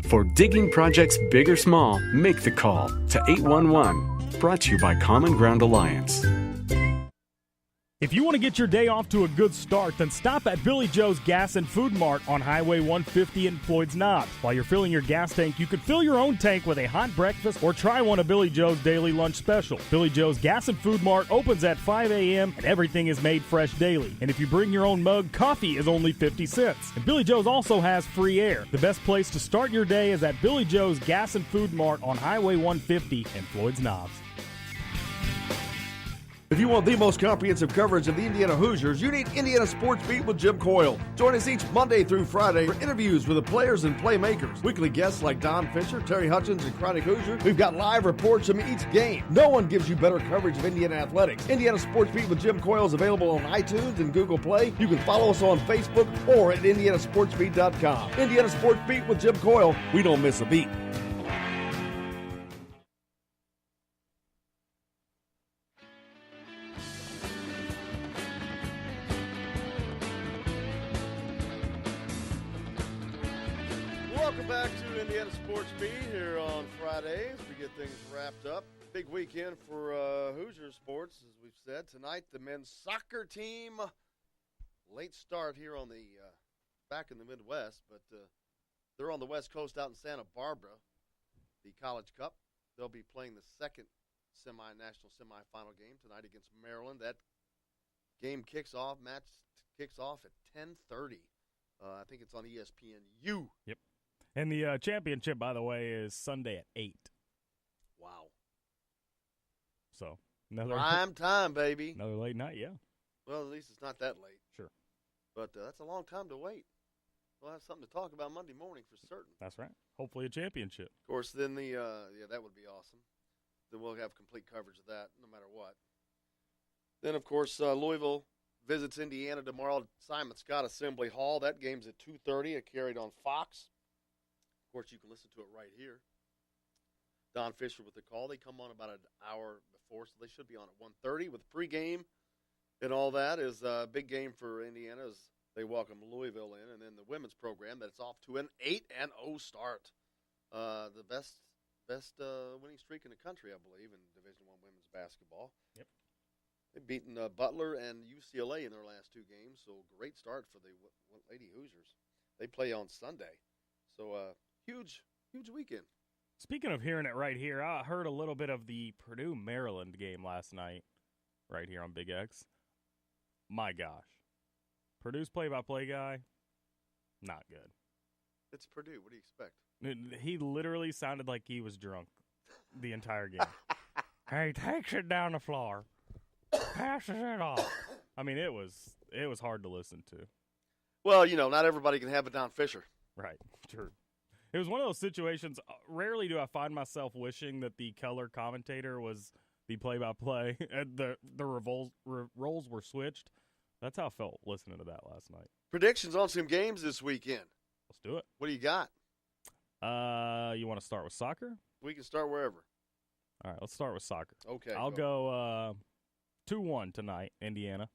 For digging projects big or small, make the call to 811. Brought to you by Common Ground Alliance.
If you want to get your day off to a good start, then stop at Billy Joe's Gas and Food Mart on Highway 150 in Floyd's Knobs. While you're filling your gas tank, you can fill your own tank with a hot breakfast or try one of Billy Joe's daily lunch special. Billy Joe's Gas and Food Mart opens at 5 a.m. and everything is made fresh daily. And if you bring your own mug, coffee is only 50 cents. And Billy Joe's also has free air. The best place to start your day is at Billy Joe's Gas and Food Mart on Highway 150 in Floyd's Knobs.
If you want the most comprehensive coverage of the Indiana Hoosiers, you need Indiana Sports Beat with Jim Coyle. Join us each Monday through Friday for interviews with the players and playmakers. Weekly guests like Don Fisher, Terry Hutchins, and Chronic Hoosier. We've got live reports from each game. No one gives you better coverage of Indiana athletics. Indiana Sports Beat with Jim Coyle is available on iTunes and Google Play. You can follow us on Facebook or at indianasportsbeat.com. Indiana Sports Beat with Jim Coyle. We don't miss a beat.
Welcome back to Indiana Sports Beat here on Fridays. We get things wrapped up. Big weekend for Hoosier sports, as we've said. Tonight, the men's soccer team. Late start here on the back in the Midwest, but they're on the West Coast out in Santa Barbara, the College Cup. They'll be playing the second national semifinal game tonight against Maryland. That game match kicks off at 10:30. I think it's on ESPNU.
Yep. And the championship, by the way, is Sunday at 8.
Wow.
So,
prime time, baby.
Another late night, yeah.
Well, at least it's not that late.
Sure.
But that's a long time to wait. We'll have something to talk about Monday morning for certain.
That's right. Hopefully a championship.
Of course, then that would be awesome. Then we'll have complete coverage of that no matter what. Then, of course, Louisville visits Indiana tomorrow at Simon Scott Assembly Hall. That game's at 2:30. It carried on Fox. Of course, you can listen to it right here. Don Fisher with the call. They come on about an hour before, so they should be on at 1:30 with pregame and all that. Is a big game for Indiana as they welcome Louisville in. And then the women's program that's off to an 8-0 start. The best winning streak in the country, I believe, in Division I women's basketball.
Yep.
They've beaten Butler and UCLA in their last two games, so great start for the Lady Hoosiers. They play on Sunday. So huge weekend.
Speaking of hearing it right here, I heard a little bit of the Purdue-Maryland game last night right here on Big X. My gosh. Purdue's play-by-play guy, not good.
It's Purdue. What do you expect?
He literally sounded like he was drunk the entire game. He takes it down the floor, passes it off. I mean, it was hard to listen to.
Well, not everybody can have a Don Fisher.
Right, true. It was one of those situations, rarely do I find myself wishing that the color commentator was the play-by-play and the roles were switched. That's how I felt listening to that last night.
Predictions on some games this weekend.
Let's do it.
What do you got?
You want to start with soccer?
We can start wherever.
All right, let's start with soccer.
Okay.
I'll go 2-1 tonight, Indiana.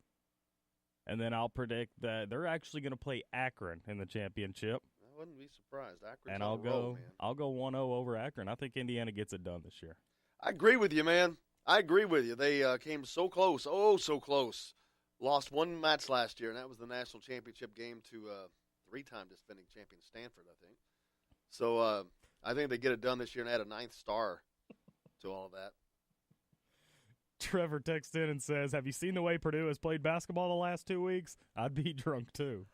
And then I'll predict that they're actually going to play Akron in the championship.
I wouldn't be surprised. Akron's
and
on the roll, man.
I'll go 1-0 over Akron. I think Indiana gets it done this year.
I agree with you, man. I agree with you. They came so close. Oh, so close. Lost one match last year, and that was the national championship game to three-time defending champion Stanford, I think. So I think they get it done this year and add a 9th star to all of that.
Trevor texts in and says, have you seen the way Purdue has played basketball the last 2 weeks? I'd be drunk, too.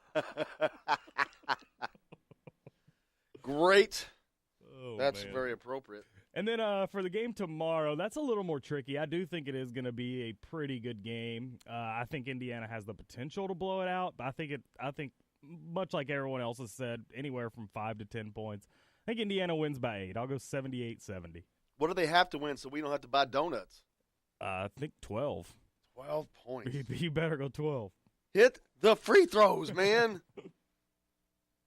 Great.
Oh,
That's
man.
very appropriate.
And then for the game tomorrow, that's a little more tricky. I do think it is going to be a pretty good game. I think Indiana has the potential to blow it out, but I think much like everyone else has said, anywhere from 5 to 10 points. I think Indiana wins by 8. I'll go 78-70.
What do they have to win so we don't have to buy donuts?
I think 12.
12 points.
You better go 12.
Hit the free throws, man.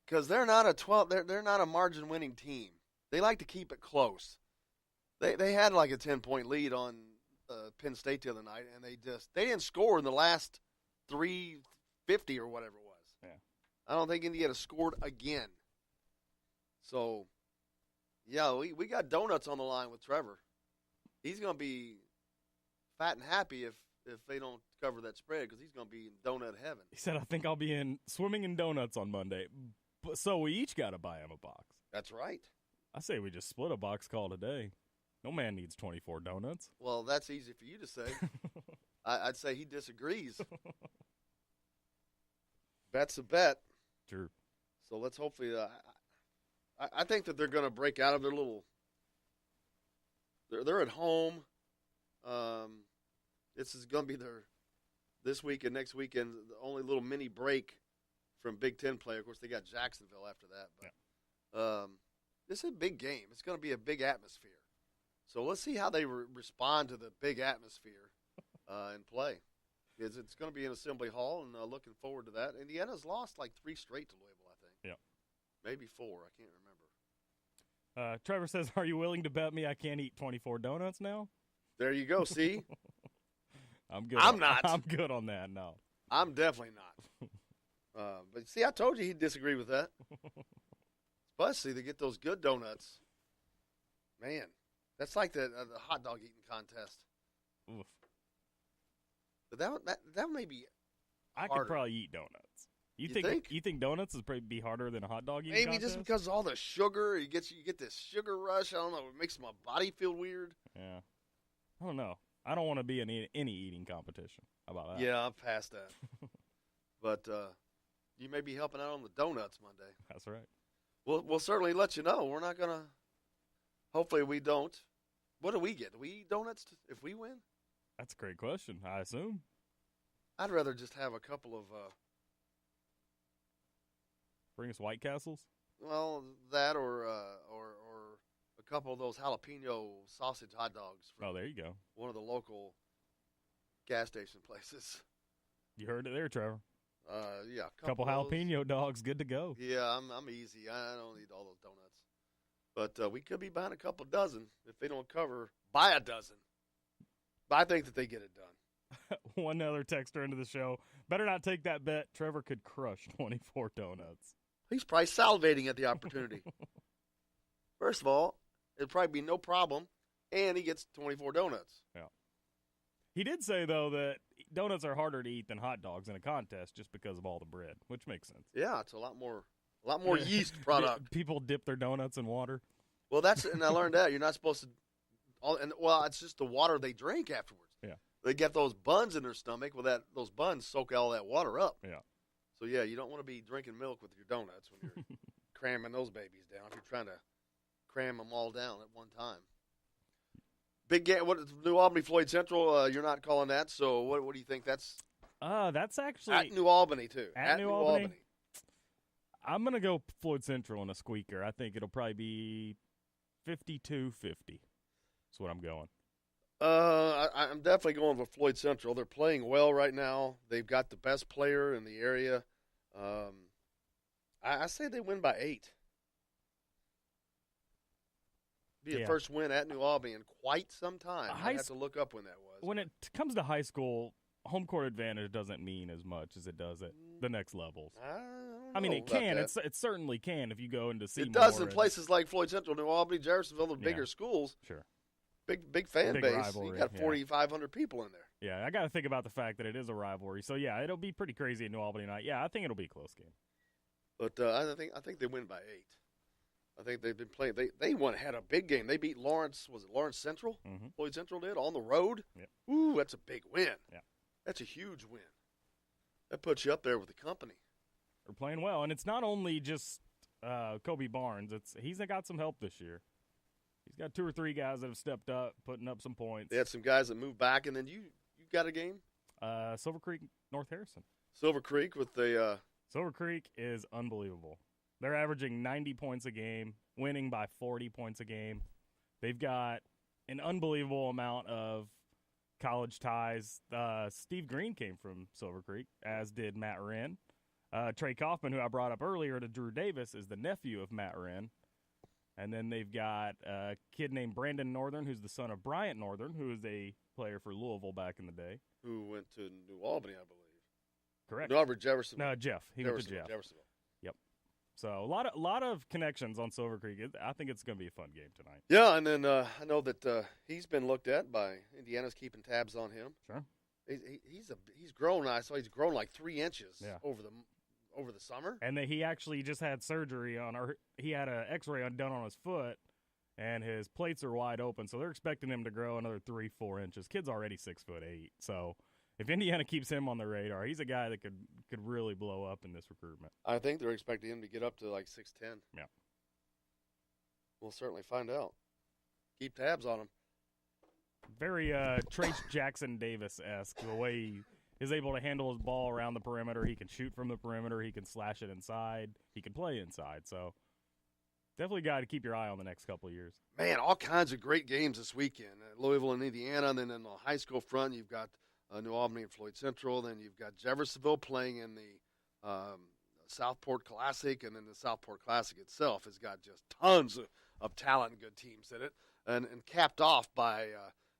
Because they're not a 12. They're not a margin winning team. They like to keep it close. They had like a 10-point lead on Penn State the other night, and they didn't score in the last 3:50 or whatever it was.
Yeah.
I don't think Indiana scored again. So, yeah, we got donuts on the line with Trevor. He's going to be fat and happy if they don't cover that spread because he's going to be in donut heaven.
He said, I think I'll be in swimming in donuts on Monday. So we each got to buy him a box.
That's right.
I say we just split a box call today. No man needs 24 donuts.
Well, that's easy for you to say. I'd say he disagrees. Bet's a bet.
Sure.
So let's hopefully I think that they're going to break out of their little they're at home. This is going to be this week and next weekend, the only little mini break from Big Ten play. Of course, they got Jacksonville after that. But this is a big game. It's going to be a big atmosphere. So let's see how they respond to the big atmosphere and play. It's going to be in Assembly Hall, and looking forward to that. Indiana's lost like 3 straight to Louisville, I think.
Yeah.
Maybe 4. I can't remember.
Trevor says, are you willing to bet me I can't eat 24 donuts now?
There you go, see?
I'm good.
I'm not.
I'm good on that, no.
I'm definitely not. But see, I told you he'd disagree with that. Especially to get those good donuts. Man, that's like the hot dog eating contest.
Oof.
But that may be harder.
I could probably eat donuts. You think donuts is probably be harder than a hot dog eating
Maybe
contest?
just because of all the sugar, you get this sugar rush. I don't know. It makes my body feel weird.
Yeah. I don't know. I don't want to be in any eating competition. How about that?
Yeah, I'm past that. But you may be helping out on the donuts Monday.
That's right.
We'll certainly let you know. We're not going to – hopefully we don't. What do we get? Do we eat donuts if we win?
That's a great question, I assume.
I'd rather just have a couple of
bring us White Castles?
Well, that or a couple of those jalapeno sausage hot dogs from
there you go.
One of the local gas station places.
You heard it there, Trevor.
Yeah,
a couple jalapeno dogs, good to go.
Yeah, I'm easy. I don't eat all those donuts. But we could be buying a couple dozen if they don't cover. Buy a dozen. But I think that they get it done.
One other texter into the show. Better not take that bet. Trevor could crush 24 donuts.
He's probably salivating at the opportunity. First of all, it'd probably be no problem, and he gets 24 donuts.
Yeah. He did say, though, that donuts are harder to eat than hot dogs in a contest just because of all the bread, which makes sense.
Yeah, it's a lot more yeast product.
People dip their donuts in water.
Well, and I learned that. You're not supposed to it's just the water they drink afterwards.
Yeah.
They get those buns in their stomach. Well, those buns soak all that water up.
Yeah.
So, yeah, you don't want to be drinking milk with your donuts when you're cramming those babies down if you're trying to cram them all down at one time. Big game. What New Albany Floyd Central? You're not calling that. So what do you think? That's
actually
at New Albany too.
At New Albany. I'm gonna go Floyd Central in a squeaker. I think it'll probably be 52-50. That's what I'm going.
I'm definitely going with Floyd Central. They're playing well right now. They've got the best player in the area. I say they win by 8. Be the first win at New Albany in quite some time. I have to look up when that was.
When it comes to high school, home court advantage doesn't mean as much as it does at the next levels.
I
mean, it can. It certainly can if you go into Seymour.
It does in places like Floyd Central, New Albany, Jeffersonville, the bigger schools.
Sure.
Big fan base.
Rivalry,
you got 4,500 people in there.
Yeah, I got to think about the fact that it is a rivalry. So, yeah, it'll be pretty crazy at New Albany tonight. Yeah, I think it'll be a close game.
But I think they win by 8. I think they've been playing. They had a big game. They beat Lawrence. Was it Lawrence Central?
Mm-hmm.
Floyd Central did on the road.
Yep.
Ooh, that's a big win.
Yeah,
that's a huge win. That puts you up there with the company.
They're playing well, and it's not only just Kobe Barnes. He's got some help this year. He's got 2 or 3 guys that have stepped up, putting up some points.
They had some guys that moved back, and then you got a game?
Silver Creek, North Harrison.
Silver Creek with the
Silver Creek is unbelievable. They're averaging 90 points a game, winning by 40 points a game. They've got an unbelievable amount of college ties. Steve Green came from Silver Creek, as did Matt Wren. Trey Kaufman, who I brought up earlier to Drew Davis, is the nephew of Matt Wren. And then they've got a kid named Brandon Northern, who's the son of Bryant Northern, who is a player for Louisville back in the day.
Who went to New Albany, I believe.
Correct.
No, Jefferson.
No, Jeff. He went to Jeff.
Jeffersonville.
Yep. So a lot of connections on Silver Creek. I think it's going to be a fun game tonight.
Yeah, and then I know that he's been looked at by Indiana's keeping tabs on him.
Sure.
He's grown. I saw he's grown like 3 inches over the summer.
And then he actually just had surgery he had an X-ray done on his foot, and his plates are wide open. So they're expecting him to grow another 3-4 inches. Kid's already 6'8", so. If Indiana keeps him on the radar, he's a guy that could really blow up in this recruitment.
I think they're expecting him to get up to like 6'10".
Yeah.
We'll certainly find out. Keep tabs on him.
Very Trace Jackson Davis-esque, the way he is able to handle his ball around the perimeter. He can shoot from the perimeter. He can slash it inside. He can play inside. So definitely a guy to keep your eye on the next couple of years.
Man, all kinds of great games this weekend. Louisville and Indiana, and then in the high school front, you've got New Albany and Floyd Central. Then you've got Jeffersonville playing in the Southport Classic, and then the Southport Classic itself has got just tons of talent and good teams in it, and capped off by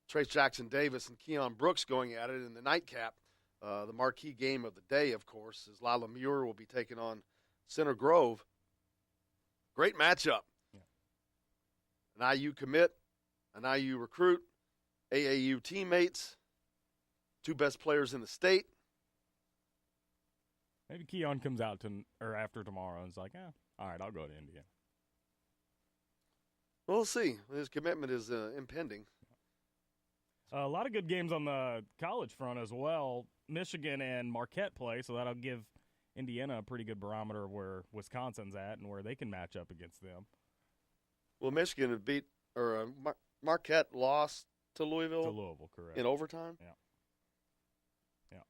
Trace Jackson Davis and Keon Brooks going at it in the nightcap. The marquee game of the day, of course, is Lila Muir will be taking on Center Grove. Great matchup. Yeah. An IU commit, an IU recruit, AAU teammates. 2 best players in the state.
Maybe Keon comes out after tomorrow and is like, all right, I'll go to Indiana.
We'll see. His commitment is impending.
A lot of good games on the college front as well. Michigan and Marquette play, so that'll give Indiana a pretty good barometer of where Wisconsin's at and where they can match up against them.
Well, Michigan have Marquette lost to Louisville.
To Louisville, correct.
In overtime?
Yeah.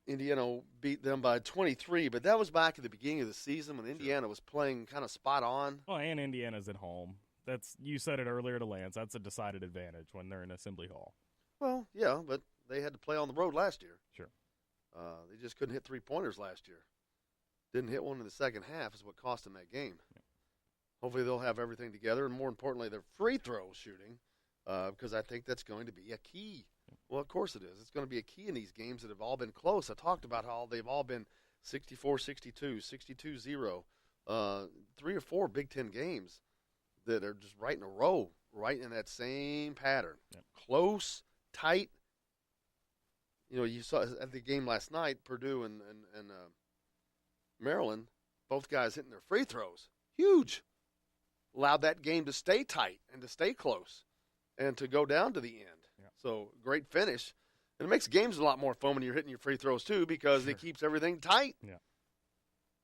Indiana beat them by 23, but that was back at the beginning of the season when Indiana was playing kind of spot on.
Well, and Indiana's at home. You said it earlier to Lance. That's a decided advantage when they're in Assembly Hall.
Well, yeah, but they had to play on the road last year.
Sure.
They just couldn't hit 3-pointers last year. Didn't hit one in the second half is what cost them that game. Yeah. Hopefully they'll have everything together, and more importantly, their free throw shooting, because I think that's going to be a key. Well, of course it is. It's going to be a key in these games that have all been close. I talked about how they've all been 64-62, 62-0, 3 or 4 Big Ten games that are just right in a row, right in that same pattern.
Yep.
Close, tight. You saw at the game last night, Purdue and Maryland, both guys hitting their free throws. Huge. Allowed that game to stay tight and to stay close and to go down to the end. So, great finish. And it makes games a lot more fun when you're hitting your free throws, too, because it keeps everything tight.
Yeah.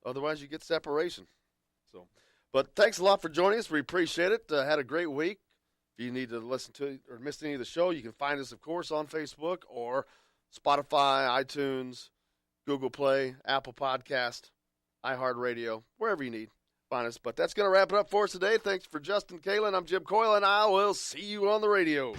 Otherwise, you get separation. But thanks a lot for joining us. We appreciate it. Had a great week. If you need to listen to or miss any of the show, you can find us, of course, on Facebook or Spotify, iTunes, Google Play, Apple Podcast, iHeartRadio, wherever you need. Find us. But that's going to wrap it up for us today. Thanks for Justin Kalen. I'm Jim Coyle, and I will see you on the radio.